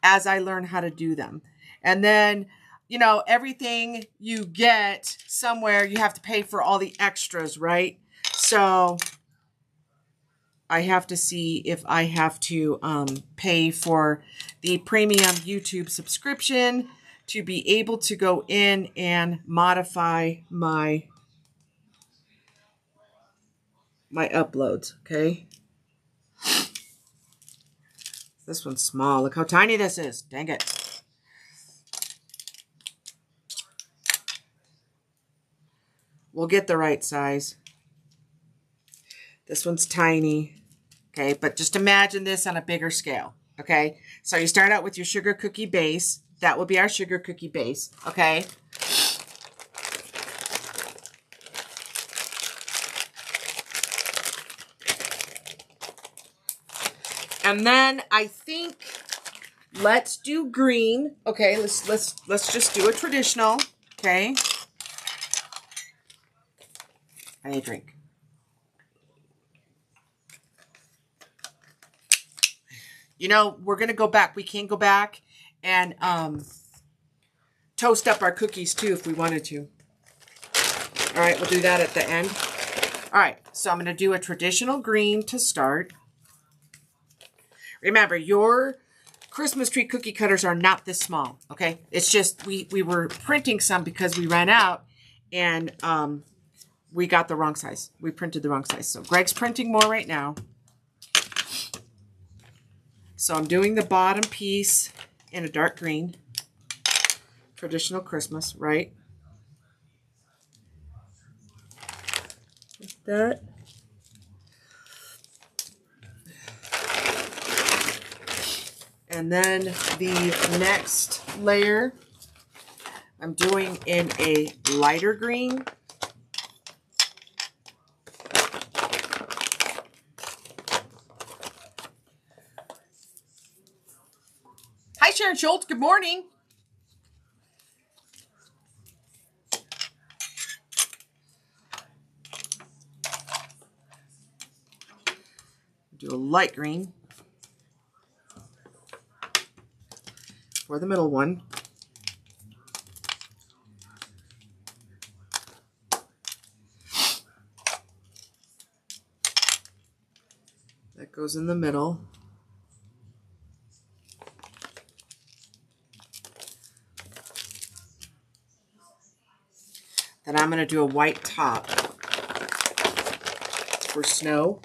as I learn how to do them. And then, you know, everything you get somewhere, you have to pay for all the extras, right? So I have to see if I have to pay for the premium YouTube subscription to be able to go in and modify my uploads, okay? This one's small. Look how tiny this is. Dang it. We'll get the right size. This one's tiny, okay? But just imagine this on a bigger scale, okay? So you start out with your sugar cookie base. That will be our sugar cookie base, okay? And then I think let's do green. Okay, let's just do a traditional, okay? I need a drink. You know, we're going to go back. We can go back and toast up our cookies too if we wanted to. All right, we'll do that at the end. All right, so I'm going to do a traditional green to start. Remember, your Christmas tree cookie cutters are not this small, okay? It's just we were printing some because we ran out and we got the wrong size. We printed the wrong size. So Greg's printing more right now. So I'm doing the bottom piece in a dark green. Traditional Christmas, right? Like that. And then the next layer, I'm doing in a lighter green. Hi, Sharon Schultz. Good morning. Do a light green for the middle one. That goes in the middle. Then I'm going to do a white top for snow.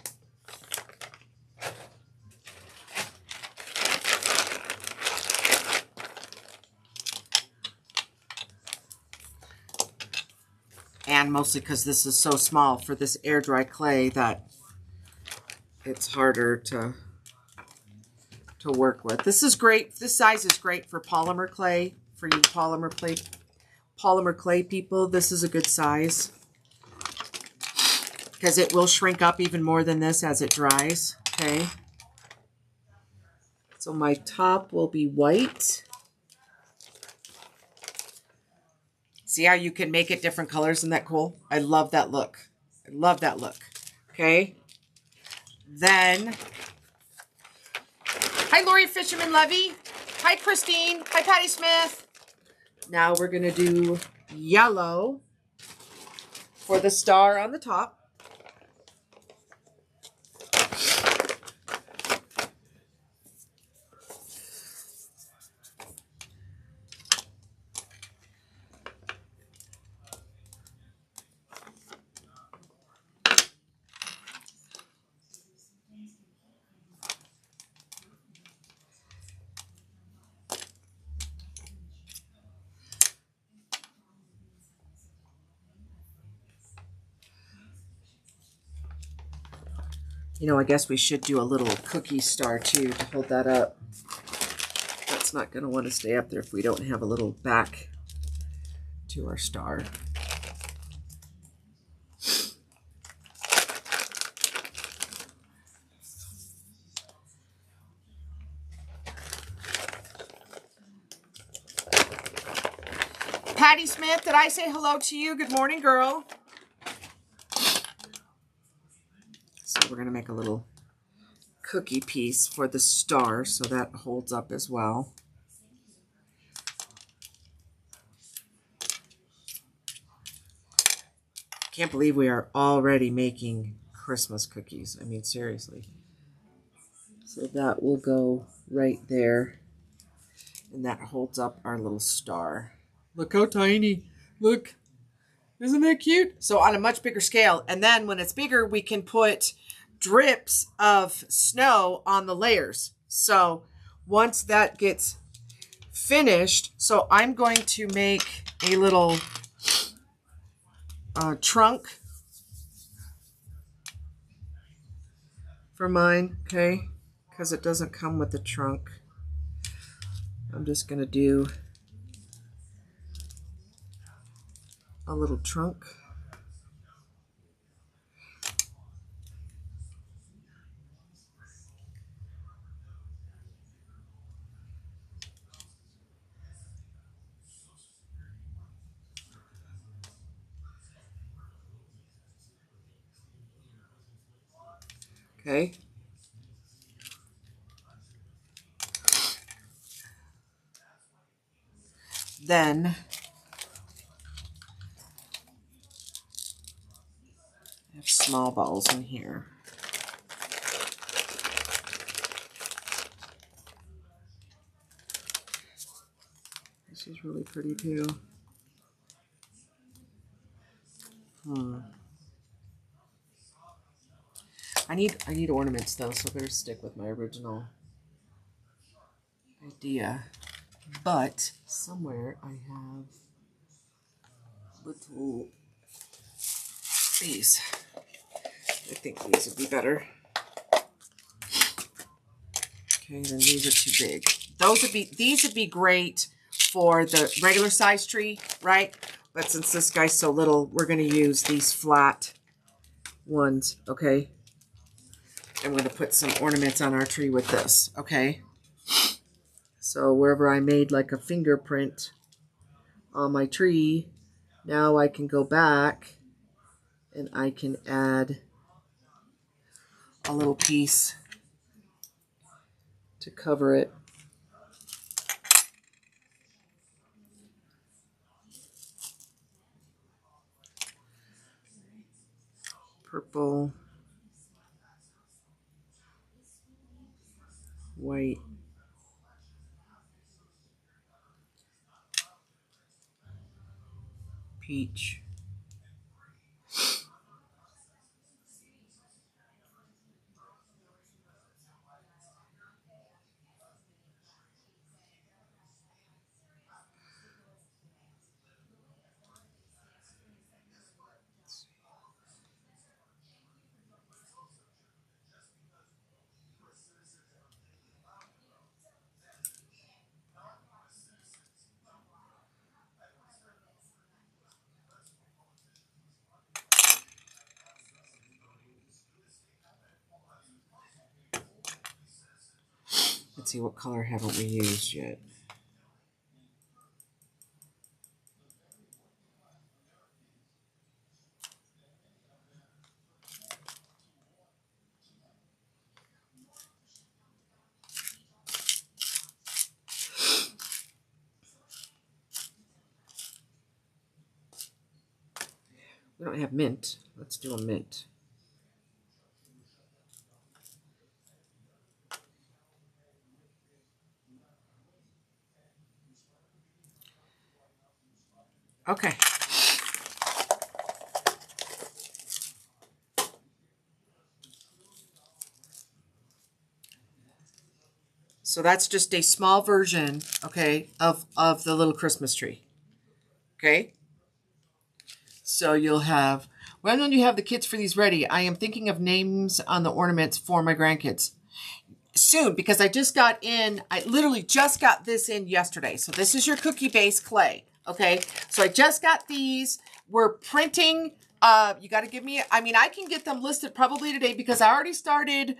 And mostly because this is so small for this air dry clay that it's harder to work with. This is great. This size is great for polymer clay. For you polymer clay people, this is a good size because it will shrink up even more than this as it dries. Okay. So my top will be white. See how you can make it different colors? Isn't that cool? I love that look. I love that look. Okay. Then, hi, Lori Fisherman Levy. Hi, Christine. Hi, Patty Smith. Now we're going to do yellow for the star on the top. You know, I guess we should do a little cookie star too to hold that up. That's not going to want to stay up there if we don't have a little back to our star. Patty Smith, did I say hello to you? Good morning, girl. So we're going to make a little cookie piece for the star so that holds up as well. Can't believe we are already making Christmas cookies. I mean, seriously. So that will go right there. And that holds up our little star. Look how tiny. Look. Isn't that cute? So on a much bigger scale. And then when it's bigger, we can put drips of snow on the layers. So once that gets finished, so I'm going to make a little trunk for mine, okay? Because it doesn't come with the trunk. I'm just going to do a little trunk. Okay. Then I have small balls in here. This is really pretty too. I need ornaments though, so I better stick with my original idea. But somewhere I have little these. I think these would be better. Okay, then these are too big. These would be great for the regular size tree, right? But since this guy's so little, we're going to use these flat ones, okay? I'm going to put some ornaments on our tree with this, okay? So wherever I made like a fingerprint on my tree, now I can go back and I can add a little piece to cover it. Purple, white, peach, let's see, what color haven't we used yet? We don't have mint. Let's do a mint. Okay. So that's just a small version, okay, of the little Christmas tree. Okay? So you'll have When will you have the kits for these ready? I am thinking of names on the ornaments for my grandkids. Soon, because I literally just got this in yesterday. So this is your cookie base clay. Okay. So I just got these. We're printing. You got to give me, I mean, I can get them listed probably today because I already started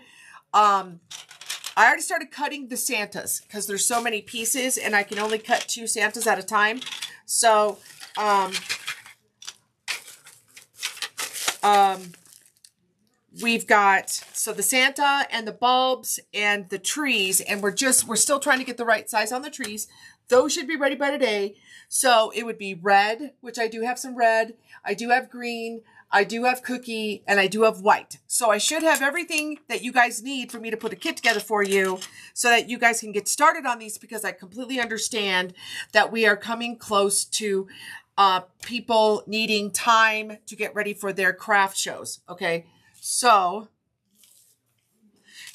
cutting the Santas because there's so many pieces and I can only cut 2 Santas at a time. So, we've got, so the Santa and the bulbs and the trees, and we're still trying to get the right size on the trees. Those should be ready by today. So it would be red, which I do have some red. I do have green. I do have cookie, and I do have white. So I should have everything that you guys need for me to put a kit together for you so that you guys can get started on these, because I completely understand that we are coming close to people needing time to get ready for their craft shows. Okay. So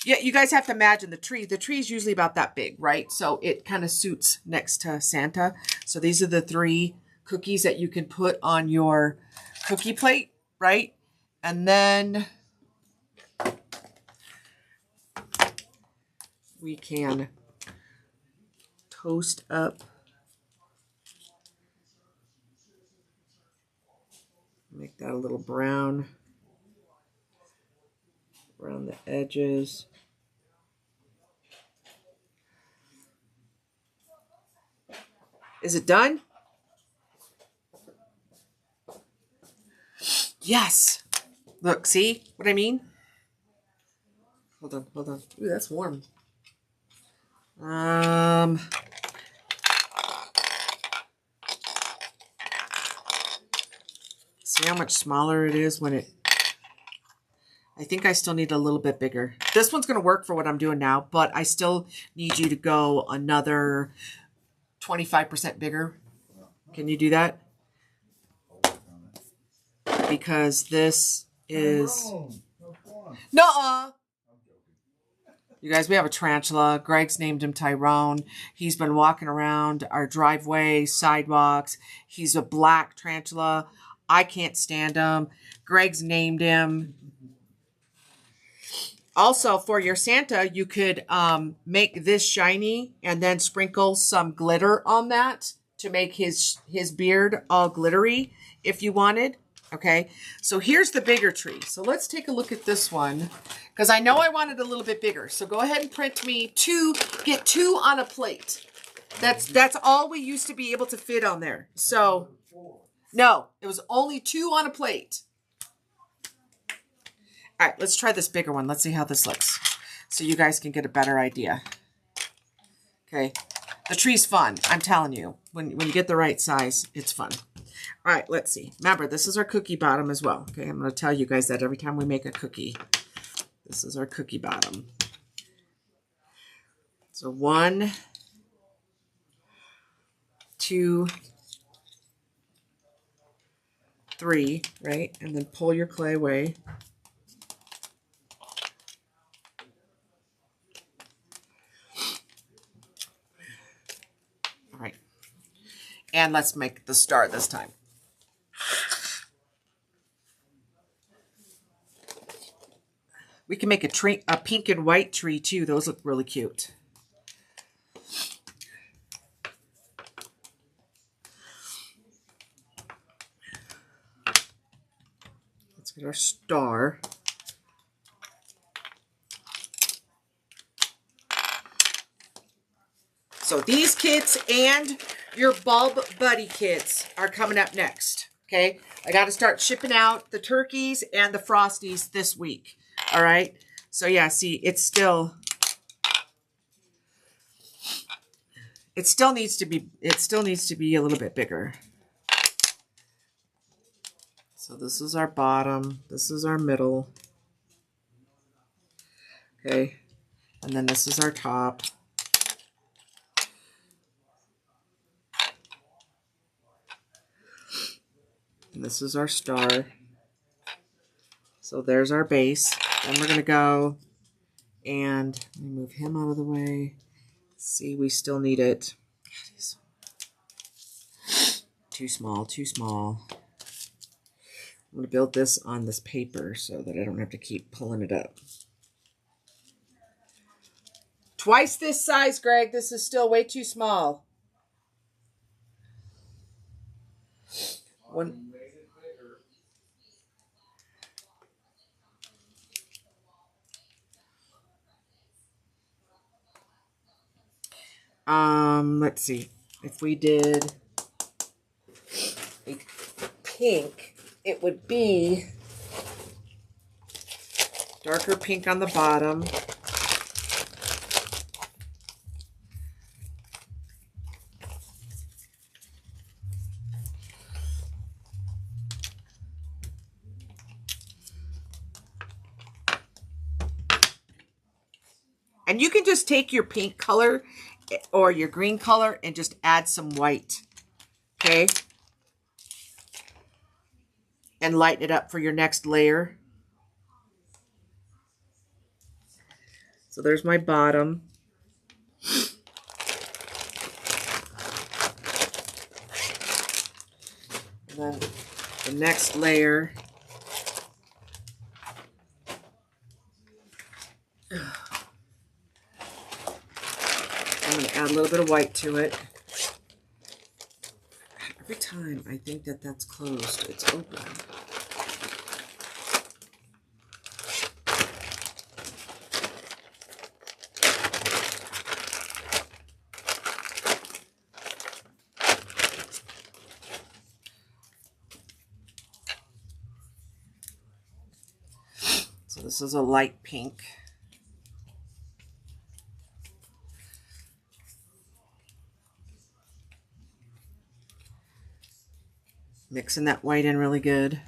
yeah, you guys have to imagine the tree. The tree is usually about that big, right? So it kind of suits next to Santa. So these are the 3 cookies that you can put on your cookie plate, right? And then we can toast up. Make that a little brown around the edges. Is it done? Yes. Look, see what I mean? Hold on, hold on. Ooh, that's warm. See how much smaller it is when it... I think I still need a little bit bigger. This one's going to work for what I'm doing now, but I still need you to go another 25% bigger. Can you do that? Because this is... Nuh-uh. You guys, we have a tarantula. Greg's named him Tyrone. He's been walking around our driveway, sidewalks. He's a black tarantula. I can't stand him. Greg's named him. Also, for your Santa, you could make this shiny and then sprinkle some glitter on that to make his beard all glittery if you wanted. Okay, so here's the bigger tree. So let's take a look at this one, because I know I wanted a little bit bigger. So go ahead and print me 2, get 2 on a plate. That's all we used to be able to fit on there. So no, it was only 2 on a plate. All right, let's try this bigger one. Let's see how this looks so you guys can get a better idea. Okay, the tree's fun. I'm telling you, when you get the right size, it's fun. All right, let's see. Remember, this is our cookie bottom as well. Okay, I'm going to tell you guys that every time we make a cookie. This is our cookie bottom. So 1, 2, 3, right? And then pull your clay away. All right. And let's make the star this time. We can make a pink and white tree too. Those look really cute. Let's get our star. So these kits and your Bulb Buddy kits are coming up next. Okay, I got to start shipping out the turkeys and the Frosties this week. All right. So yeah, see, it still needs to be a little bit bigger. So this is our bottom. This is our middle. Okay. And then this is our top. And this is our star. So there's our base. Then we're going to go and let me move him out of the way. See, we still need it. Too small, too small. I'm going to build this on this paper so that I don't have to keep pulling it up. Twice this size, Greg. This is still way too small. One. Let's see. If we did a pink, it would be darker pink on the bottom. And you can just take your pink color or your green color and just add some white. Okay? And lighten it up for your next layer. So there's my bottom. And then the next layer. I'm going to add a little bit of white to it. Every time I think that that's closed, it's open. So this is a light pink. Mixing that white in really good.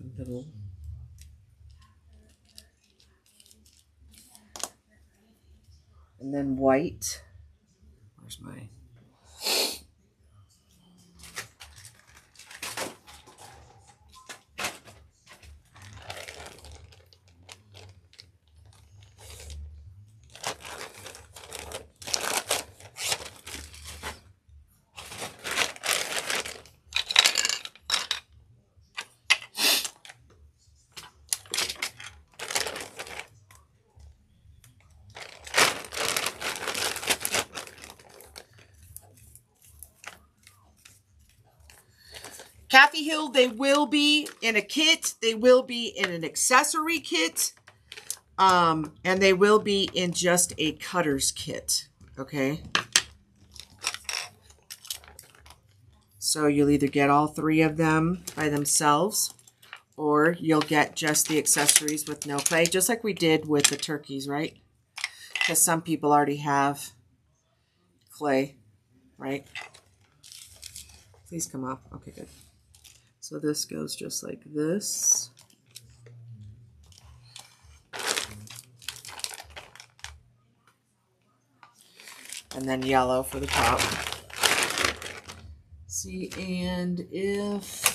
The middle. And then white. Where's my... Kathy Hill, they will be in a kit. They will be in an accessory kit. And they will be in just a cutter's kit. Okay. So you'll either get all three of them by themselves, or you'll get just the accessories with no clay, just like we did with the turkeys, right? Because some people already have clay, right? Please come off. Okay, good. So this goes just like this. And then yellow for the top. See, and if...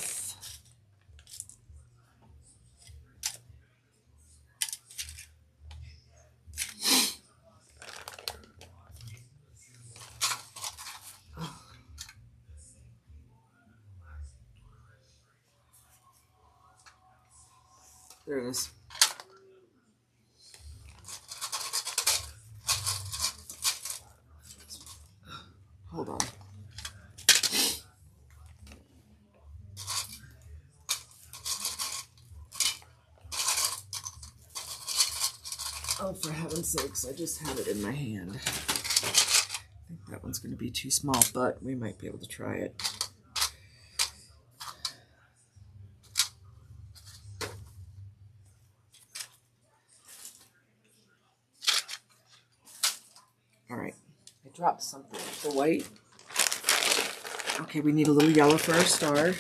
There it is. Hold on. Oh, for heaven's sakes, I just had it in my hand. I think that one's going to be too small, but we might be able to try it. All right, I dropped something. The white. Okay, we need a little yellow for our star.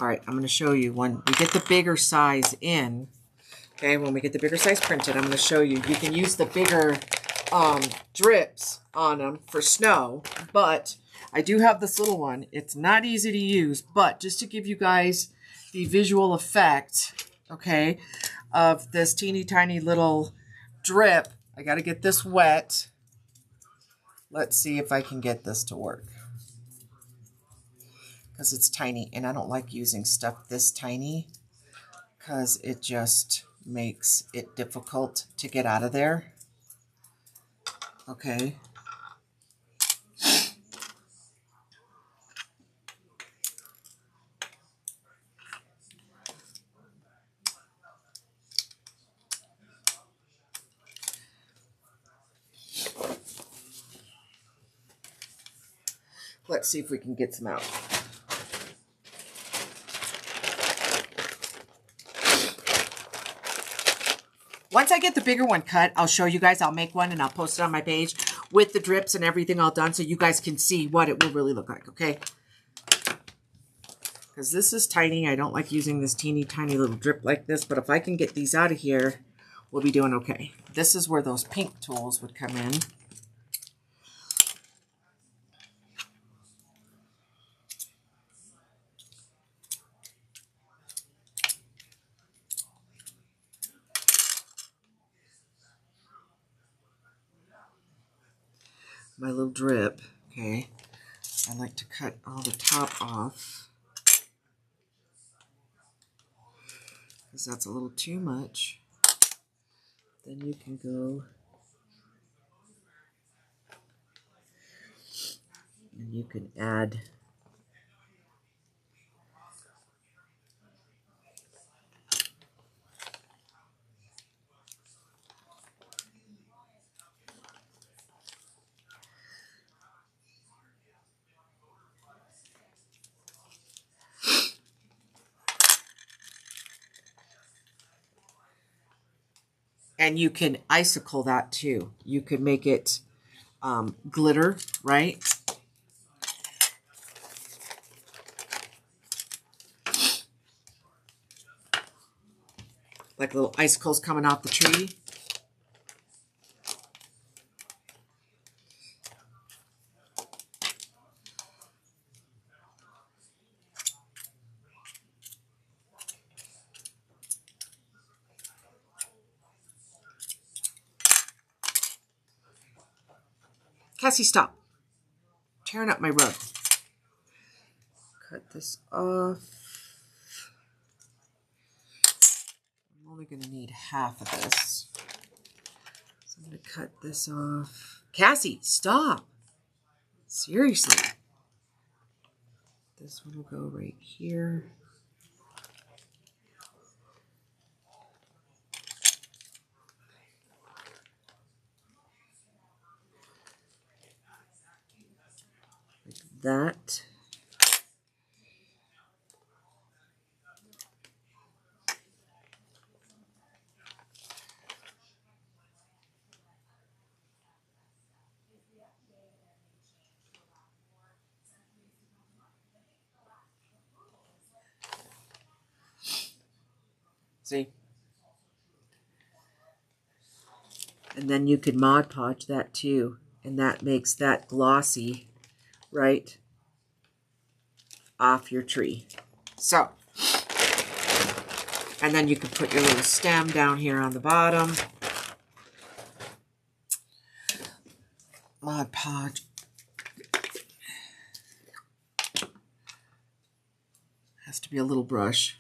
All right, I'm going to show you when we get the bigger size in. Okay, when we get the bigger size printed, I'm going to show you. You can use the bigger drips on them for snow, but I do have this little one. It's not easy to use, but just to give you guys the visual effect, okay, of this teeny tiny little drip, I got to get this wet. Let's see if I can get this to work. Because it's tiny, and I don't like using stuff this tiny because it just makes it difficult to get out of there. Okay. Let's see if we can get some out. Once I get the bigger one cut, I'll show you guys. I'll make one and I'll post it on my page with the drips and everything all done so you guys can see what it will really look like, okay? Because this is tiny. I don't like using this teeny tiny little drip like this, but if I can get these out of here, we'll be doing okay. This is where those pink tools would come in. My little drip, okay. I like to cut all the top off because that's a little too much. Then you can go and you can add and you can icicle that too. You could make it glitter, right? Like little icicles coming off the tree. Cassie, stop. Tearing up my rug. Cut this off. I'm only going to need half of this. So I'm going to cut this off. Cassie, stop. Seriously. This one will go right here. Like that. See? And then you could Mod Podge that too. And that makes that glossy, right, off your tree. So, and then you can put your little stem down here on the bottom. Mod Podge. Has to be a little brush.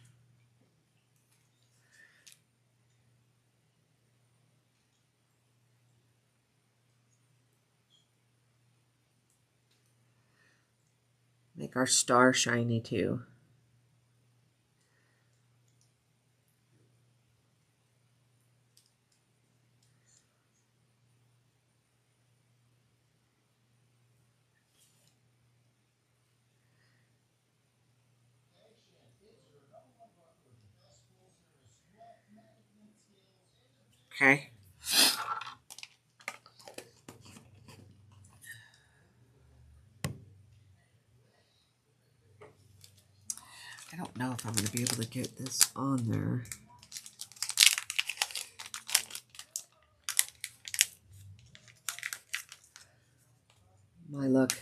Make our star shiny too. Okay. I don't know know if I'm going to be able to get this on there. My luck.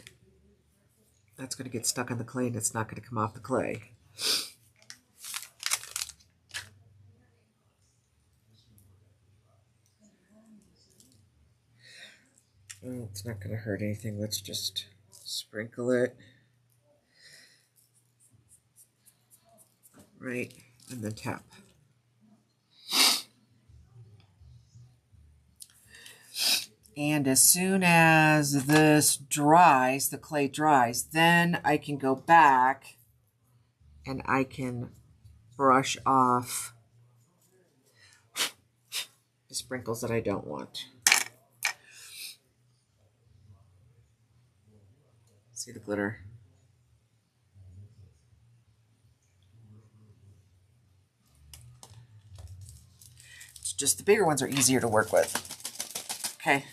That's going to get stuck on the clay and it's not going to come off the clay. Oh, it's not going to hurt anything. Let's just sprinkle it. Right, and then tap. And as soon as this dries, the clay dries, then I can go back and I can brush off the sprinkles that I don't want. See the glitter? It's just the bigger ones are easier to work with. Okay.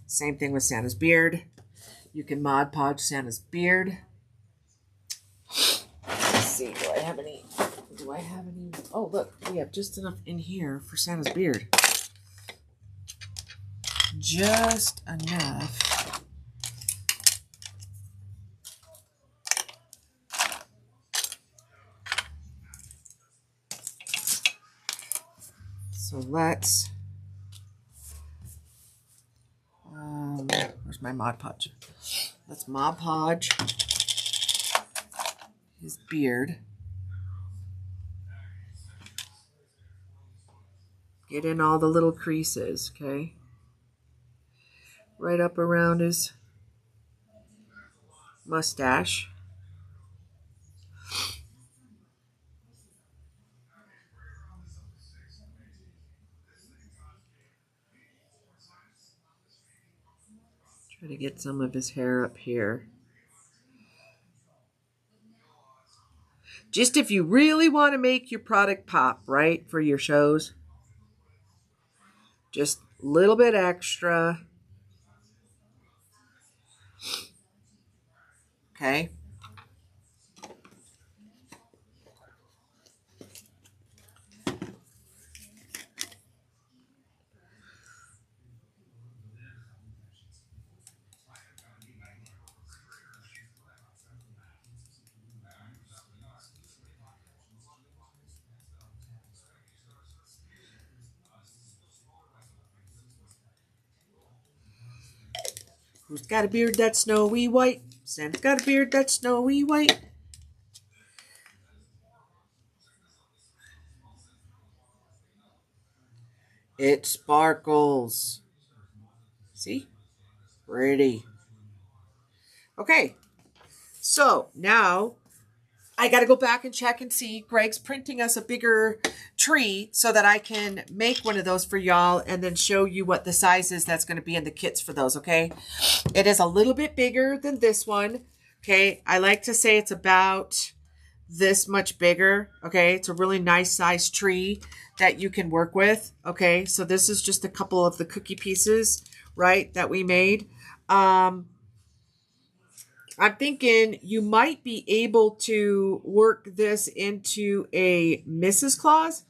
Same thing with Santa's beard. You can Mod Podge Santa's beard. Let's see, do I have any? Oh, look, we have just enough in here for Santa's beard. Just enough. So let's, where's my Mod Podge? Let's Mod Podge his beard. Get in all the little creases, okay? Right up around his mustache. Try to get some of his hair up here. Just if you really want to make your product pop, right, for your shows, just a little bit extra. Okay. Who's got a beard that's snowy white? Santa's got a beard that's snowy white. It sparkles. See? Pretty. Okay. So now I got to go back and check and see. Greg's printing us a bigger tree so that I can make one of those for y'all and then show you what the size is that's going to be in the kits for those, okay? It is a little bit bigger than this one, okay? I like to say it's about this much bigger, okay? It's a really nice size tree that you can work with, okay? So this is just a couple of the cookie pieces, right, that we made. I'm thinking you might be able to work this into a Mrs. Claus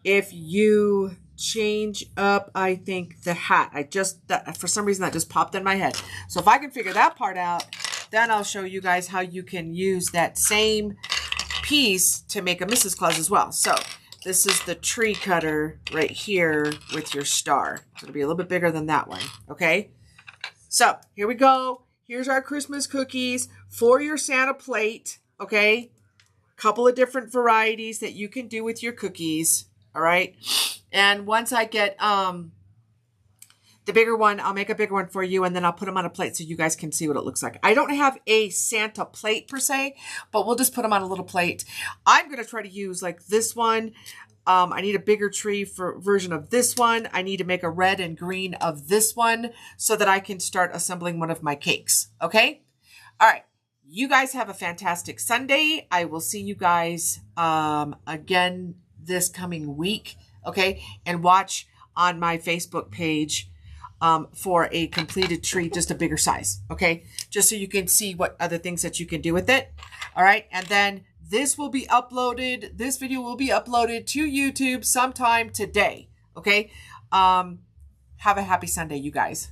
if you change up, I think, the hat. For some reason, that just popped in my head. So if I can figure that part out, then I'll show you guys how you can use that same piece to make a Mrs. Claus as well. So this is the tree cutter right here with your star. It'll be a little bit bigger than that one, okay? So here we go. Here's our Christmas cookies for your Santa plate, okay? Couple of different varieties that you can do with your cookies, all right? And once I get the bigger one, I'll make a bigger one for you, and then I'll put them on a plate so you guys can see what it looks like. I don't have a Santa plate per se, but we'll just put them on a little plate. I'm going to try to use like this one. I need a bigger tree for version of this one. I need to make a red and green of this one so that I can start assembling one of my cakes. Okay? All right. You guys have a fantastic Sunday. I will see you guys again this coming week. Okay? And watch on my Facebook page for a completed tree, just a bigger size. Okay? Just so you can see what other things that you can do with it. All right? And then this will be uploaded. This video will be uploaded to YouTube sometime today. Okay. Have a happy Sunday, you guys.